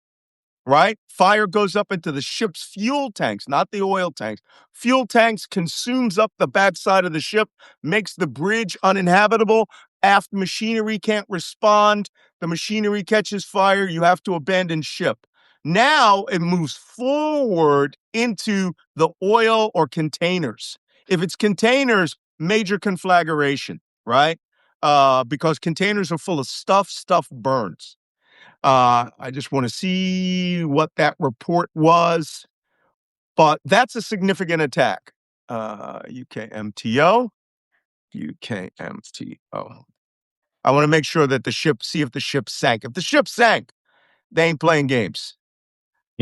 right? Fire goes up into the ship's fuel tanks, not the oil tanks. Fuel tanks consumes up the backside of the ship, makes the bridge uninhabitable. Aft machinery can't respond. The machinery catches fire. You have to abandon ship. Now it moves forward into the oil or containers. If it's containers, major conflagration, right? Because containers are full of stuff. Stuff burns. I just want to see what that report was. But that's a significant attack. UKMTO. I want to make sure that see if the ship sank. If the ship sank, they ain't playing games.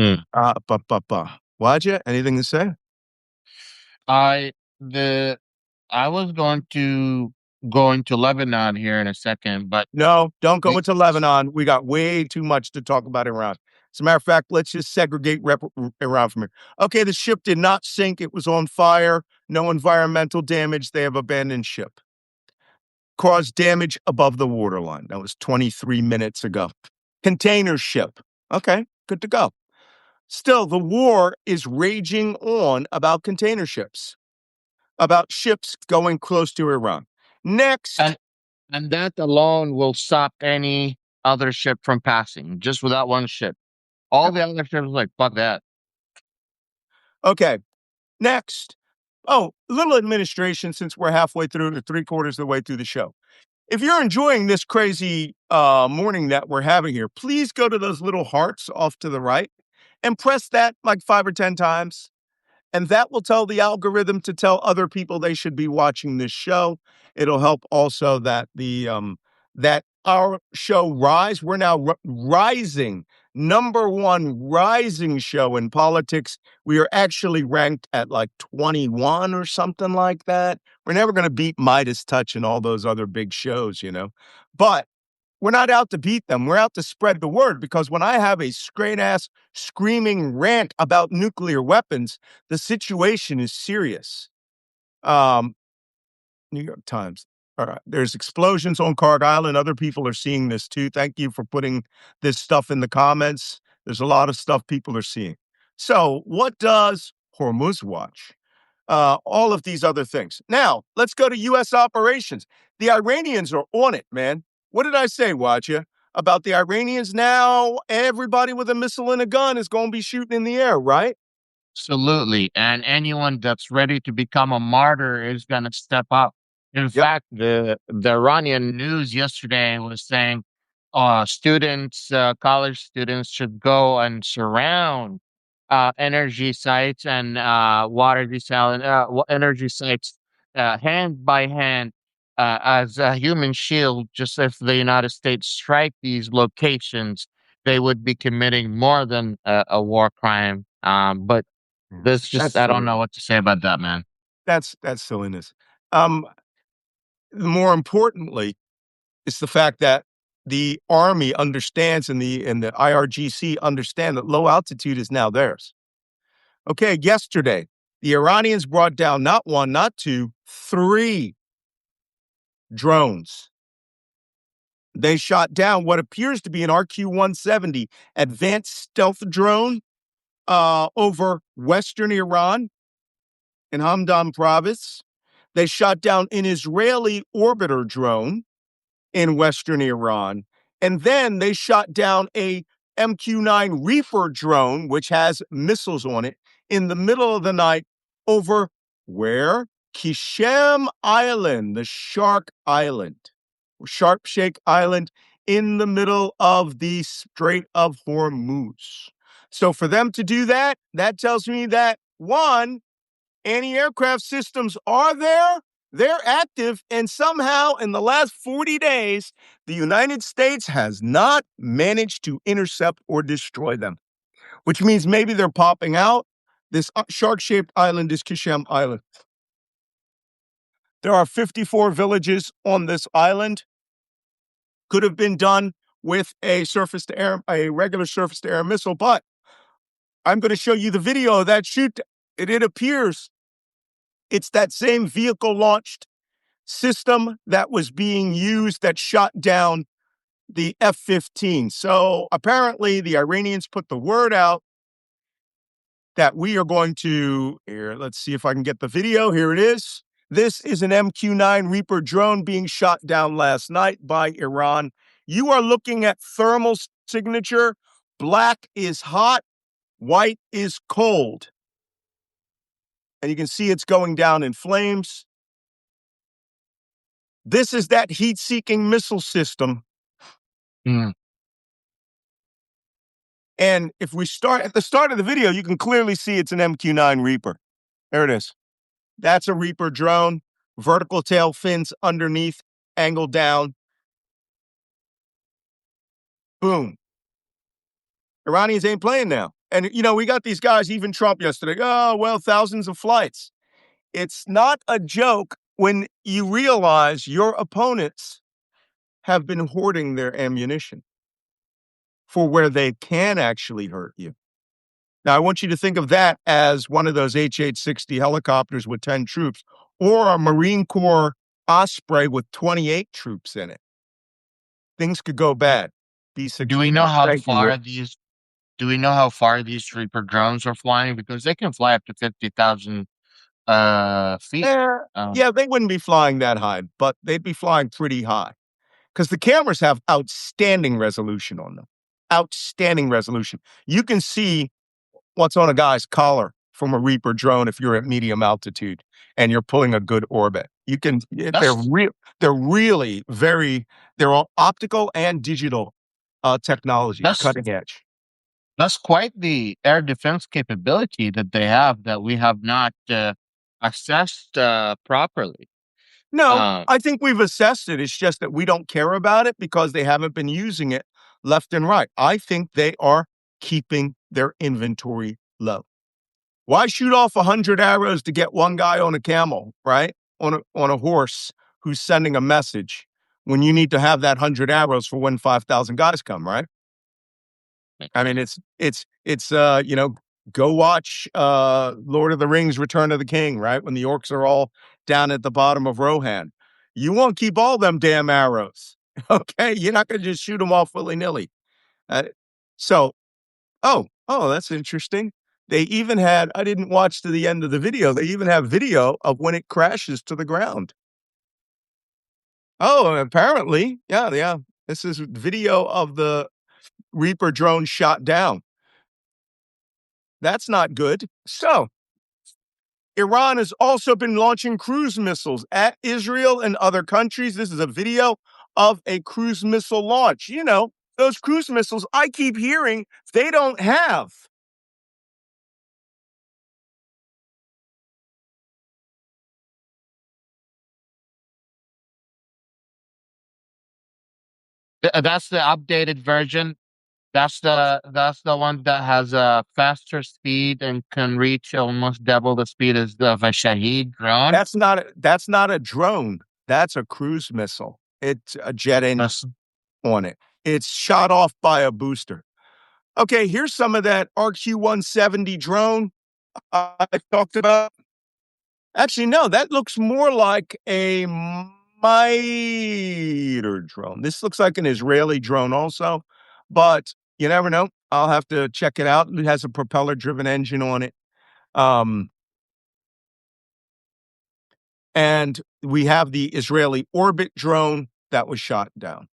Waijeeh, anything to say? I was going to go into Lebanon here in a second, but no, don't go into Lebanon. We got way too much to talk about Iran. As a matter of fact, let's just segregate Iran from here. Okay, the ship did not sink. It was on fire. No environmental damage. They have abandoned ship. Caused damage above the waterline. That was 23 minutes ago. Container ship. Okay, good to go. Still, the war is raging on about container ships, about ships going close to Iran. Next. And that alone will stop any other ship from passing, just without one ship. All the other ships are like, fuck that. Okay, next. Oh, a little administration since we're halfway through or 3/4 of the way through the show. If you're enjoying this crazy morning that we're having here, please go to those little hearts off to the right and press that like 5 or 10 times. And that will tell the algorithm to tell other people they should be watching this show. It'll help also that that our show Rise. We're now rising, #1 rising show in politics. We are actually ranked at like 21 or something like that. We're never going to beat Midas Touch and all those other big shows, but we're not out to beat them. We're out to spread the word, because when I have a straight ass screaming rant about nuclear weapons, the situation is serious. New York Times. All right. There's explosions on Card Island. Other people are seeing this too. Thank you for putting this stuff in the comments. There's a lot of stuff people are seeing. So, what does Hormuz watch? All of these other things. Now, let's go to U.S. operations. The Iranians are on it, man. What did I say, Waijeeh, about the Iranians? Now, everybody with a missile and a gun is going to be shooting in the air, right? Absolutely. And anyone that's ready to become a martyr is going to step up. In Yep. fact, the Iranian news yesterday was saying students, college students, should go and surround energy sites and energy sites hand by hand as a human shield. Just if the United States strike these locations, they would be committing more than a war crime. But there's just That's I don't silly. know what to say about that, man. That's silliness. Um, More importantly, it's the fact that the Army understands and the IRGC understand that low altitude is now theirs. Okay, yesterday, the Iranians brought down not one, not two, three drones. They shot down what appears to be an RQ-170 advanced stealth drone over western Iran in Hamdan province. They shot down an Israeli orbiter drone in western Iran. And then they shot down a MQ-9 Reaper drone, which has missiles on it, in the middle of the night over where? Kishem Island, the Shark Shake Island, in the middle of the Strait of Hormuz. So for them to do that, that tells me that, one, anti-aircraft systems are there, they're active, and somehow in the last 40 days, the United States has not managed to intercept or destroy them, which means maybe they're popping out. This shark-shaped island is Kishem Island. There are 54 villages on this island. Could have been done with a regular surface-to-air missile, but I'm going to show you the video of that shoot. It appears it's that same vehicle-launched system that was being used that shot down the F-15. So apparently the Iranians put the word out that we are going to, here, let's see if I can get the video. Here it is. This is an MQ-9 Reaper drone being shot down last night by Iran. You are looking at thermal signature. Black is hot, white is cold. And you can see it's going down in flames. This is that heat-seeking missile system. Mm. And if we start at the start of the video, you can clearly see it's an MQ-9 Reaper. There it is. That's a Reaper drone, vertical tail fins underneath, angled down. Boom. Iranians ain't playing now. And, we got these guys, even Trump yesterday, oh, well, thousands of flights. It's not a joke when you realize your opponents have been hoarding their ammunition for where they can actually hurt you. Now, I want you to think of that as one of those H-860 helicopters with 10 troops, or a Marine Corps Osprey with 28 troops in it. Things could go bad. Do we know how far these? Do we know how far these Reaper drones are flying? Because they can fly up to 50,000 feet. Yeah, they wouldn't be flying that high, but they'd be flying pretty high because the cameras have outstanding resolution on them. Outstanding resolution. You can see what's on a guy's collar from a Reaper drone if you're at medium altitude and you're pulling a good orbit. You can. They're really they're all optical and digital technology, cutting edge. That's quite the air defense capability that they have that we have not assessed properly. No, Uh, I think we've assessed it. It's just that we don't care about it because they haven't been using it left and right. I think they are keeping their inventory low. Why shoot off 100 arrows to get one guy on a camel, right? On a horse who's sending a message when you need to have that 100 arrows for when 5,000 guys come, right? I mean, go watch Lord of the Rings Return of the King, right? When the orcs are all down at the bottom of Rohan. You won't keep all them damn arrows. Okay, you're not going to just shoot them off willy-nilly. Uh, so, that's interesting. They even had, I didn't watch to the end of the video. They even have video of when it crashes to the ground. Oh, apparently. Yeah, yeah. This is video of the Reaper drone shot down. That's not good. So, Iran has also been launching cruise missiles at Israel and other countries. This is a video of a cruise missile launch. You know, those cruise missiles I keep hearing they don't have. that's the updated version. That's the one that has a faster speed and can reach almost double the speed of a Shaheed drone. That's not a drone. That's a cruise missile. It's a jet engine on it. It's shot off by a booster. Okay, here's some of that RQ-170 drone I talked about. Actually, no, that looks more like a miter drone. This looks like an Israeli drone also, but you never know. I'll have to check it out. It has a propeller-driven engine on it. And we have the Israeli orbit drone that was shot down.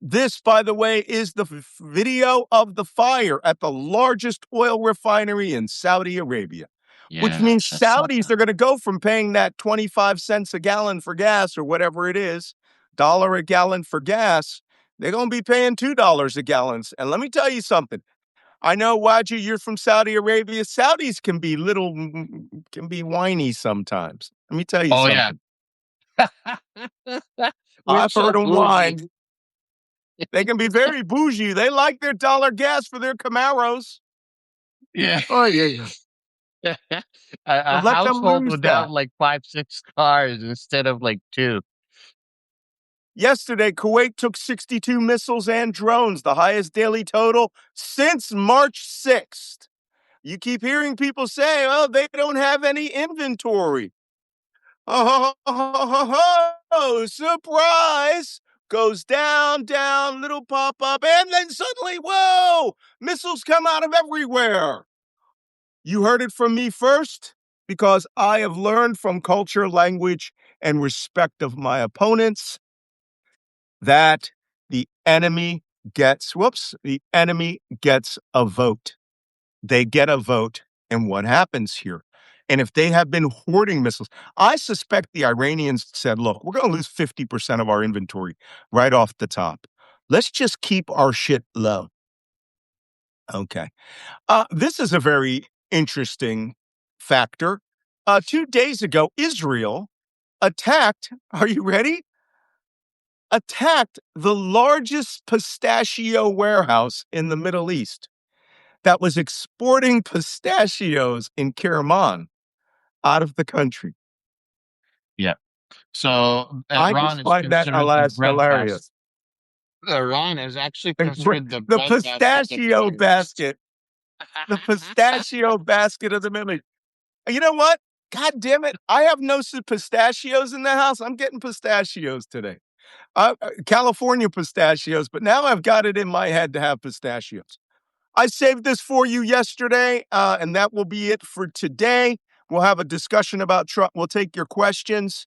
This, by the way, is the video of the fire at the largest oil refinery in Saudi Arabia, which means Saudis are going to go from paying that 25 cents a gallon for gas or whatever it is, dollar a gallon for gas. They're going to be paying $2 a gallon. And let me tell you something. I know, Waijeeh, you're from Saudi Arabia. Saudis can be whiny sometimes. Let me tell you something. Yeah. I've heard them whine. They can be very bougie. They like their dollar gas for their Camaros. Yeah. Oh, yeah. A Let them household lose would that. have like 5, 6 cars instead of like 2. Yesterday, Kuwait took 62 missiles and drones, the highest daily total since March 6th. You keep hearing people say, oh, they don't have any inventory. Oh, surprise! Goes down, down, little pop up, and then suddenly, whoa! Missiles come out of everywhere. You heard it from me first because I have learned from culture, language, and respect of my opponents that the enemy gets a vote. They get a vote. And what happens here? And if they have been hoarding missiles, I suspect the Iranians said, look, we're going to lose 50% of our inventory right off the top. Let's just keep our shit low. Okay. This is a very interesting factor. 2 days ago, Israel attacked, are you ready? Attacked the largest pistachio warehouse in the Middle East that was exporting pistachios in Kerman out of the country. Yeah. So I Iran just is find that considered the breadbasket. hilarious. Iran is actually considered the The breadbasket of the pistachio Middle East. basket, the pistachio basket of the Middle East. You know what? God damn it. I have no pistachios in the house. I'm getting pistachios today. California pistachios, but now I've got it in my head to have pistachios. I saved this for you yesterday, and that will be it for today. We'll have a discussion about Trump. We'll take your questions.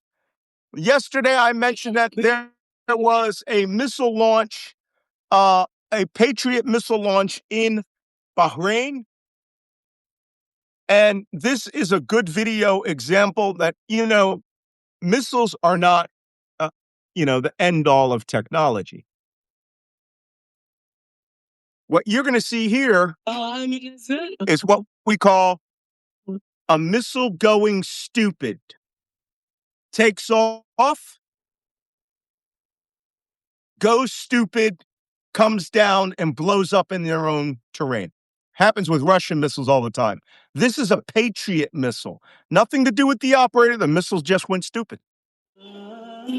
Yesterday, I mentioned that there was a missile launch, a Patriot missile launch in Bahrain. And this is a good video example that, missiles are not, the end all of technology. What you're going to see here is what we call a missile going stupid. takes off, goes stupid, comes down, and blows up in their own terrain. Happens with Russian missiles all the time. This is a Patriot missile. Nothing to do with the operator. The missiles just went stupid. Let's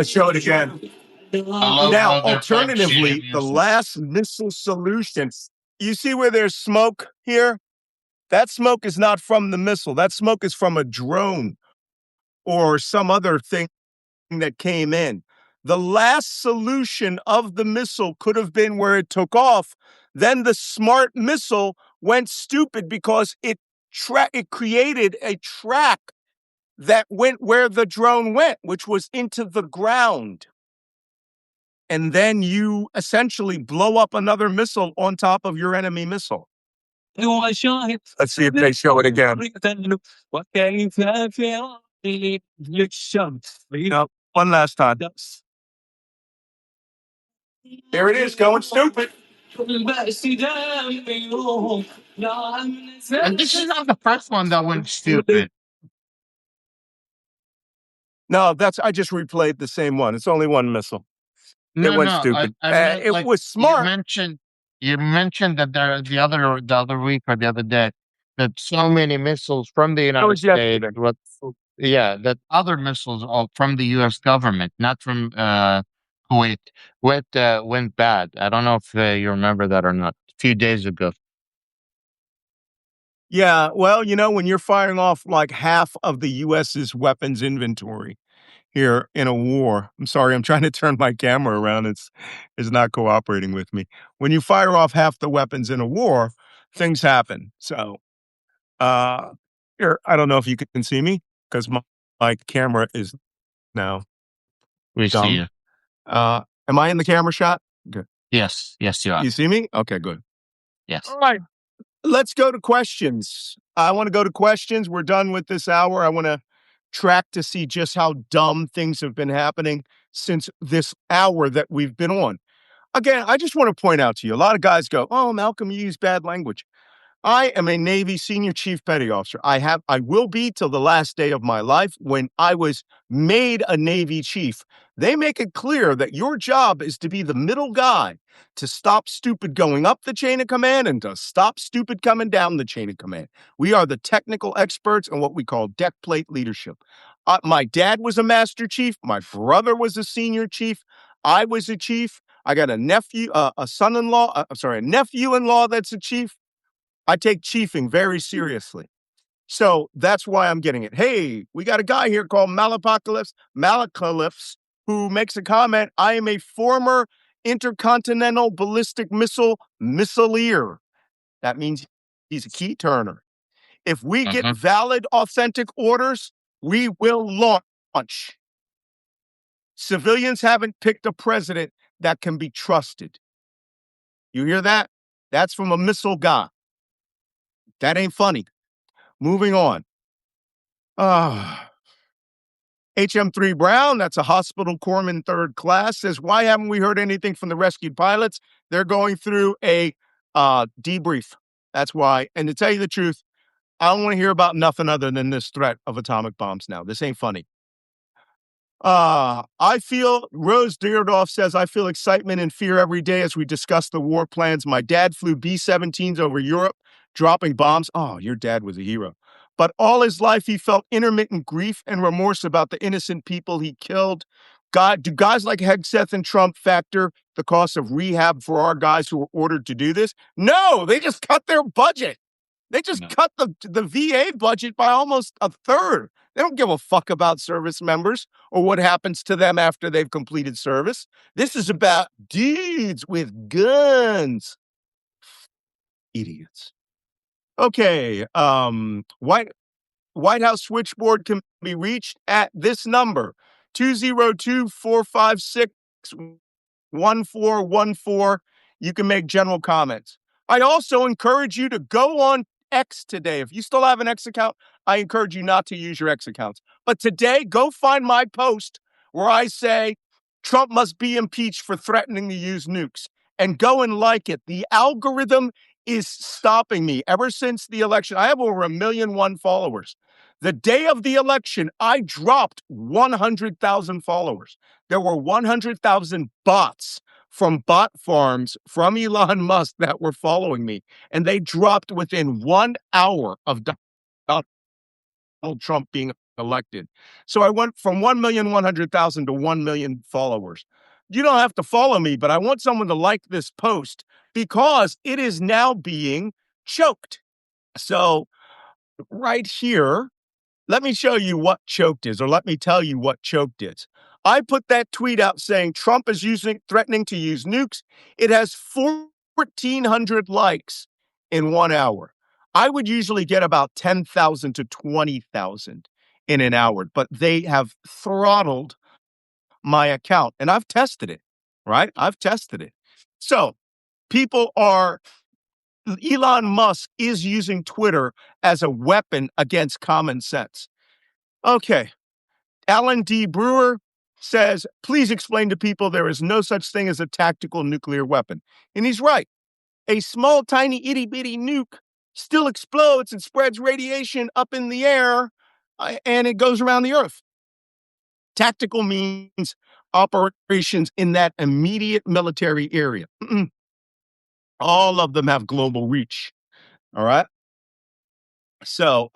show it again. I love Now, how they're alternatively, functioning the music. last missile solution, you see where there's smoke here? That smoke is not from the missile. That smoke is from a drone or some other thing that came in. The last solution of the missile could have been where it took off. Then the smart missile went stupid because it created a track that went where the drone went, which was into the ground. And then you essentially blow up another missile on top of your enemy missile. Let's see if they show it again. No, one last time. There it is, going stupid. And this is not the first one that went stupid. No, I just replayed the same one. It's only one missile. No, it went no, stupid. I meant, It like, was smart. You mentioned that the other week or the other day that so many missiles from the United States, that other missiles from the U.S. government, not from Kuwait, went bad. I don't know if you remember that or not. A few days ago. Yeah, well, when you're firing off like half of the U.S.'s weapons inventory here in a war. I'm sorry, I'm trying to turn my camera around. It's not cooperating with me. When you fire off half the weapons in a war, things happen. So, here, I don't know if you can see me because my camera is now We dumb. see you. Am I in the camera shot? Good. Yes, you are. You see me? Okay, good. Yes. All right. Let's go to questions. I want to go to questions. We're done with this hour. I want to track to see just how dumb things have been happening since this hour that we've been on. Again, I just want to point out to you, a lot of guys go, "Oh, Malcolm, you use bad language." I am a Navy Senior Chief Petty Officer. I will be till the last day of my life. When I was made a Navy Chief, they make it clear that your job is to be the middle guy to stop stupid going up the chain of command and to stop stupid coming down the chain of command. We are the technical experts in what we call deck plate leadership. My dad was a Master Chief. My brother was a Senior Chief. I was a chief. I got a nephew, a son-in-law, a nephew-in-law that's a chief. I take chiefing very seriously. So that's why I'm getting it. Hey, we got a guy here called Malacalypse, who makes a comment. I am a former intercontinental ballistic missile missileer. That means he's a key turner. If we get valid, authentic orders, we will launch. Civilians haven't picked a president that can be trusted. You hear that? That's from a missile guy. That ain't funny. Moving on. HM3 Brown, that's a hospital corpsman third class, says, why haven't we heard anything from the rescued pilots? They're going through a debrief. That's why. And to tell you the truth, I don't want to hear about nothing other than this threat of atomic bombs now. This ain't funny. Rose Deardoff says, I feel excitement and fear every day as we discuss the war plans. My dad flew B-17s over Europe, dropping bombs. Oh, your dad was a hero. But all his life, he felt intermittent grief and remorse about the innocent people he killed. Do guys like Hegseth and Trump factor the cost of rehab for our guys who were ordered to do this? No, they just cut their budget. They just cut the VA budget by almost a third. They don't give a fuck about service members or what happens to them after they've completed service. This is about dudes with guns. Idiots. Okay. White House switchboard can be reached at this number, 202-456-1414. You can make general comments. I also encourage you to go on X today. If you still have an X account, I encourage you not to use your X accounts. But today, go find my post where I say Trump must be impeached for threatening to use nukes, and go and like it. The algorithm is stopping me. Ever since the election, I have over 1,000,001 followers. The day of the election, I dropped 100,000 followers. There were 100,000 bots from bot farms from Elon Musk that were following me, and they dropped within 1 hour of Donald Trump being elected. So I went from 1,100,000 to 1,000,000 followers. You don't have to follow me, but I want someone to like this post because it is now being choked. So right here, let me show you what choked is, or let me tell you what choked is. I put that tweet out saying Trump is threatening to use nukes. It has 1,400 likes in 1 hour. I would usually get about 10,000 to 20,000 in an hour, but they have throttled my account, and I've tested it, right? I've tested it. So Elon Musk is using Twitter as a weapon against common sense. Okay. Alan D. Brewer says, please explain to people there is no such thing as a tactical nuclear weapon. And he's right. A small, tiny, itty bitty nuke still explodes and spreads radiation up in the air, and it goes around the earth. Tactical means operations in that immediate military area. All of them have global reach. All right. So,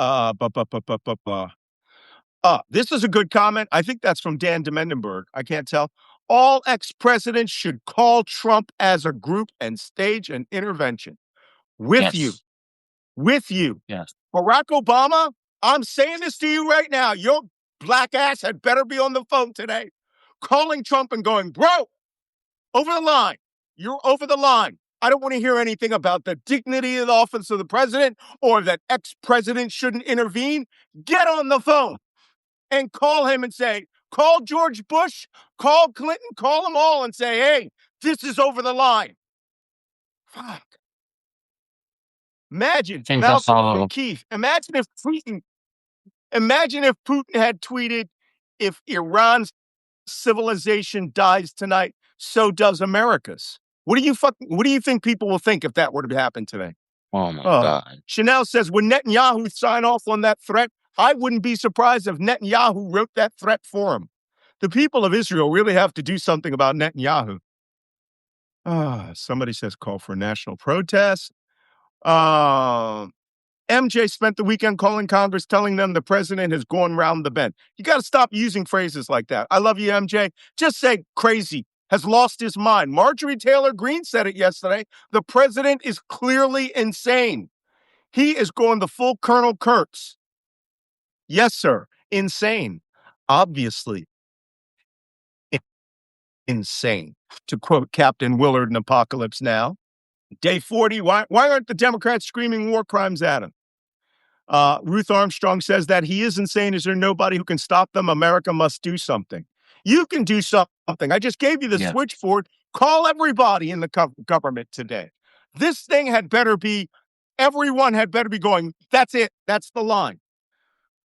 this is a good comment. I think that's from Dan Demendenberg. I can't tell. All ex-presidents should call Trump as a group and stage an intervention. With you. Yes. With you. Yes. Barack Obama, I'm saying this to you right now. Your black ass had better be on the phone today, calling Trump and going, bro, over the line. You're over the line. I don't want to hear anything about the dignity of the office of the president or that ex-president shouldn't intervene. Get on the phone and call him and say, call George Bush, call Clinton, call them all and say, hey, this is over the line. Fuck. Imagine, Malcolm from Keith, imagine if Putin had tweeted, if Iran's civilization dies tonight, so does America's. What do you think people will think if that were to happen today? Oh my God. Chanel says, when Netanyahu sign off on that threat, I wouldn't be surprised if Netanyahu wrote that threat for him. The people of Israel really have to do something about Netanyahu. Somebody says call for a national protest. MJ spent the weekend calling Congress, telling them the president has gone round the bend. You got to stop using phrases like that. I love you, MJ. Just say crazy, has lost his mind. Marjorie Taylor Greene said it yesterday. The president is clearly insane. He is going the full Colonel Kurtz. Yes, sir. Insane. Obviously insane. To quote Captain Willard in Apocalypse Now. Day 40, why aren't the Democrats screaming war crimes at him? Ruth Armstrong says that he is insane. Is there nobody who can stop them? America must do something. You can do something. I just gave you the switchboard. Call everybody in the government today. This thing everyone had better be going, that's it. That's the line.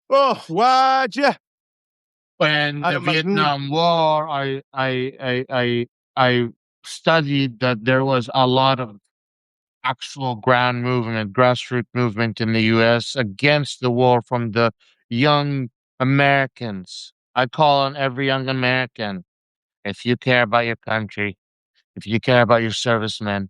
Oh, Waijeeh. When the Vietnam War, I studied that there was a lot of actual ground movement, grassroots movement in the U.S. against the war from the young Americans. I call on every young American, if you care about your country, if you care about your servicemen,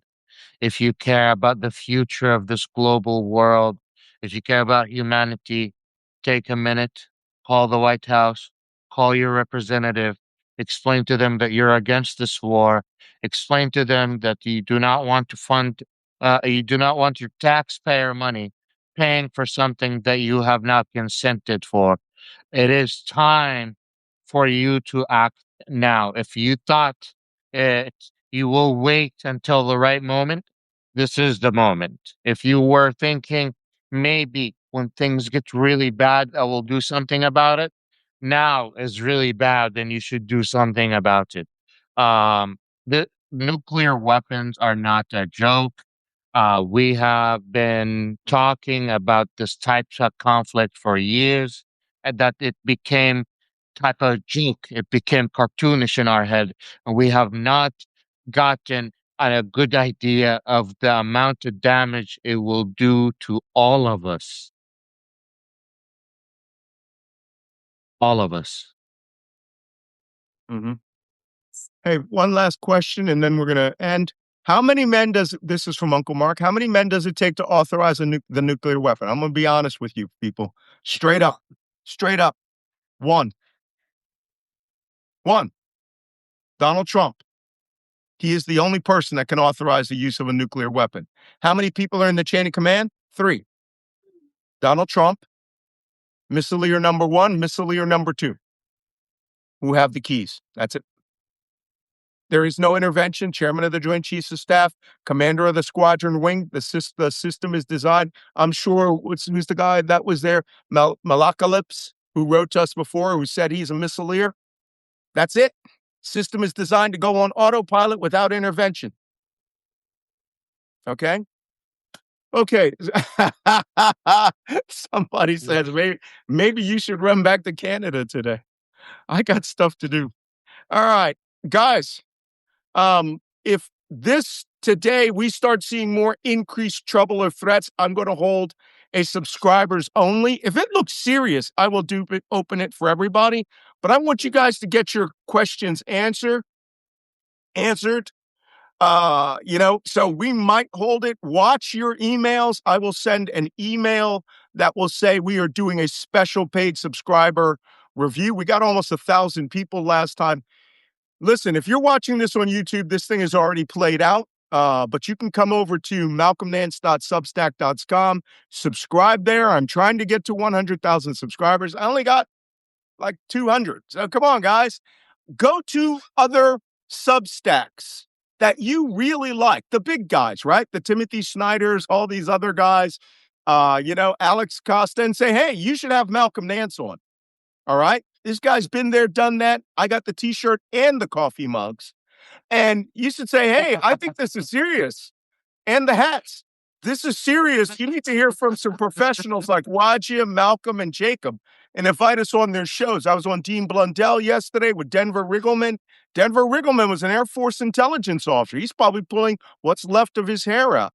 if you care about the future of this global world, if you care about humanity, take a minute, call the White House, call your representative, explain to them that you're against this war, explain to them that you do not want to you do not want your taxpayer money paying for something that you have not consented for. It is time for you to act now. If you thought you will wait until the right moment, this is the moment. If you were thinking maybe when things get really bad, I will do something about it, now is really bad, then you should do something about it. The nuclear weapons are not a joke. We have been talking about this types of conflict for years, and that it became type of joke. It became cartoonish in our head, and we have not gotten a good idea of the amount of damage it will do to all of us. All of us. Hmm. Hey, one last question, and then we're gonna end. How many men does this is from Uncle Mark? How many men does it take to authorize the nuclear weapon? I'm gonna be honest with you, people. Straight up, straight up. One, one. Donald Trump. He is the only person that can authorize the use of a nuclear weapon. How many people are in the chain of command? Three. Donald Trump, missileer number one, missileer number two, who have the keys. That's it. There is no intervention. Chairman of the Joint Chiefs of Staff, commander of the squadron wing. The system is designed. I'm sure who's the guy that was there? Malakalypse, who wrote to us before, who said he's a missileer. That's it. System is designed to go on autopilot without intervention. Okay. Okay. Somebody says maybe you should run back to Canada today. I got stuff to do. All right, guys. If this today we start seeing more increased trouble or threats, I'm going to hold a subscribers only. If it looks serious, I will open it for everybody. But I want you guys to get your questions answered. So we might hold it. Watch your emails. I will send an email that will say we are doing a special paid subscriber review. We got almost 1,000 people last time. Listen, if you're watching this on YouTube, this thing is already played out. But you can come over to malcolmnance.substack.com, subscribe there. I'm trying to get to 100,000 subscribers. I only got like 200. So come on, guys. Go to other Substacks that you really like. The big guys, right? The Timothy Snyders, all these other guys, Alex Costa, and say, hey, you should have Malcolm Nance on. All right. This guy's been there, done that. I got the t-shirt and the coffee mugs. And you should say, hey, I think this is serious. And the hats. This is serious. You need to hear from some professionals like Waijeeh, Malcolm, and Jacob and invite us on their shows. I was on Dean Blundell yesterday with Denver Riggleman. Denver Riggleman was an Air Force intelligence officer. He's probably pulling what's left of his hair out.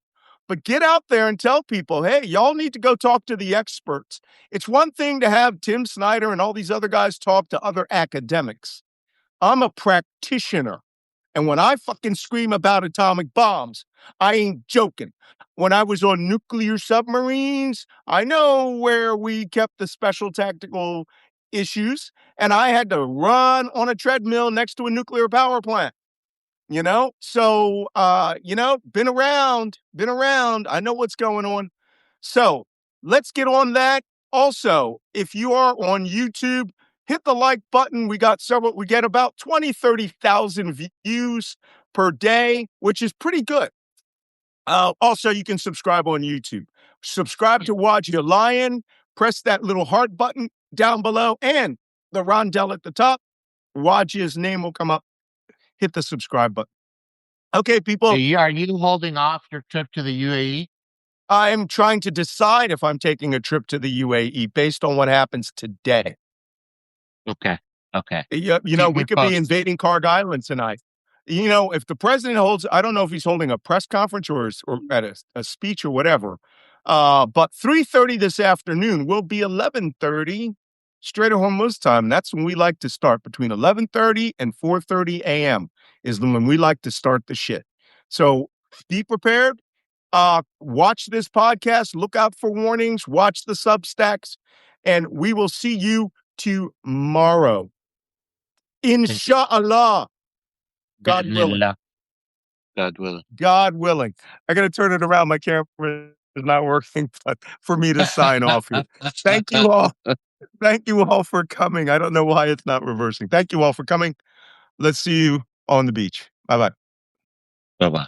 But get out there and tell people, hey, y'all need to go talk to the experts. It's one thing to have Tim Snyder and all these other guys talk to other academics. I'm a practitioner. And when I fucking scream about atomic bombs, I ain't joking. When I was on nuclear submarines, I know where we kept the special tactical issues, and I had to run on a treadmill next to a nuclear power plant. So been around. I know what's going on. So let's get on that. Also, if you are on YouTube, hit the like button. We get about 20, 30,000 views per day, which is pretty good. Also, you can subscribe on YouTube. Subscribe to Waijeeh Lion. Press that little heart button down below and the rondelle at the top. Waijeeh's name will come up. Hit the subscribe button. Okay, people. Are you holding off your trip to the UAE? I'm trying to decide if I'm taking a trip to the UAE based on what happens today. Okay. We could be invading Karg Island tonight. If the president I don't know if he's holding a press conference or at a speech or whatever. But 3:30 this afternoon will be 11:30 Strait of Hormuz time. That's when we like to start. Between 11:30 and 4:30 a.m. is when we like to start the shit. So be prepared. Watch this podcast. Look out for warnings. Watch the Substacks. And we will see you tomorrow. Inshallah. God willing. God willing. I got to turn it around. My camera is not working, but for me to sign off here. Thank you all. Thank you all for coming. I don't know why it's not reversing. Thank you all for coming. Let's see you on the beach. Bye-bye. Bye-bye.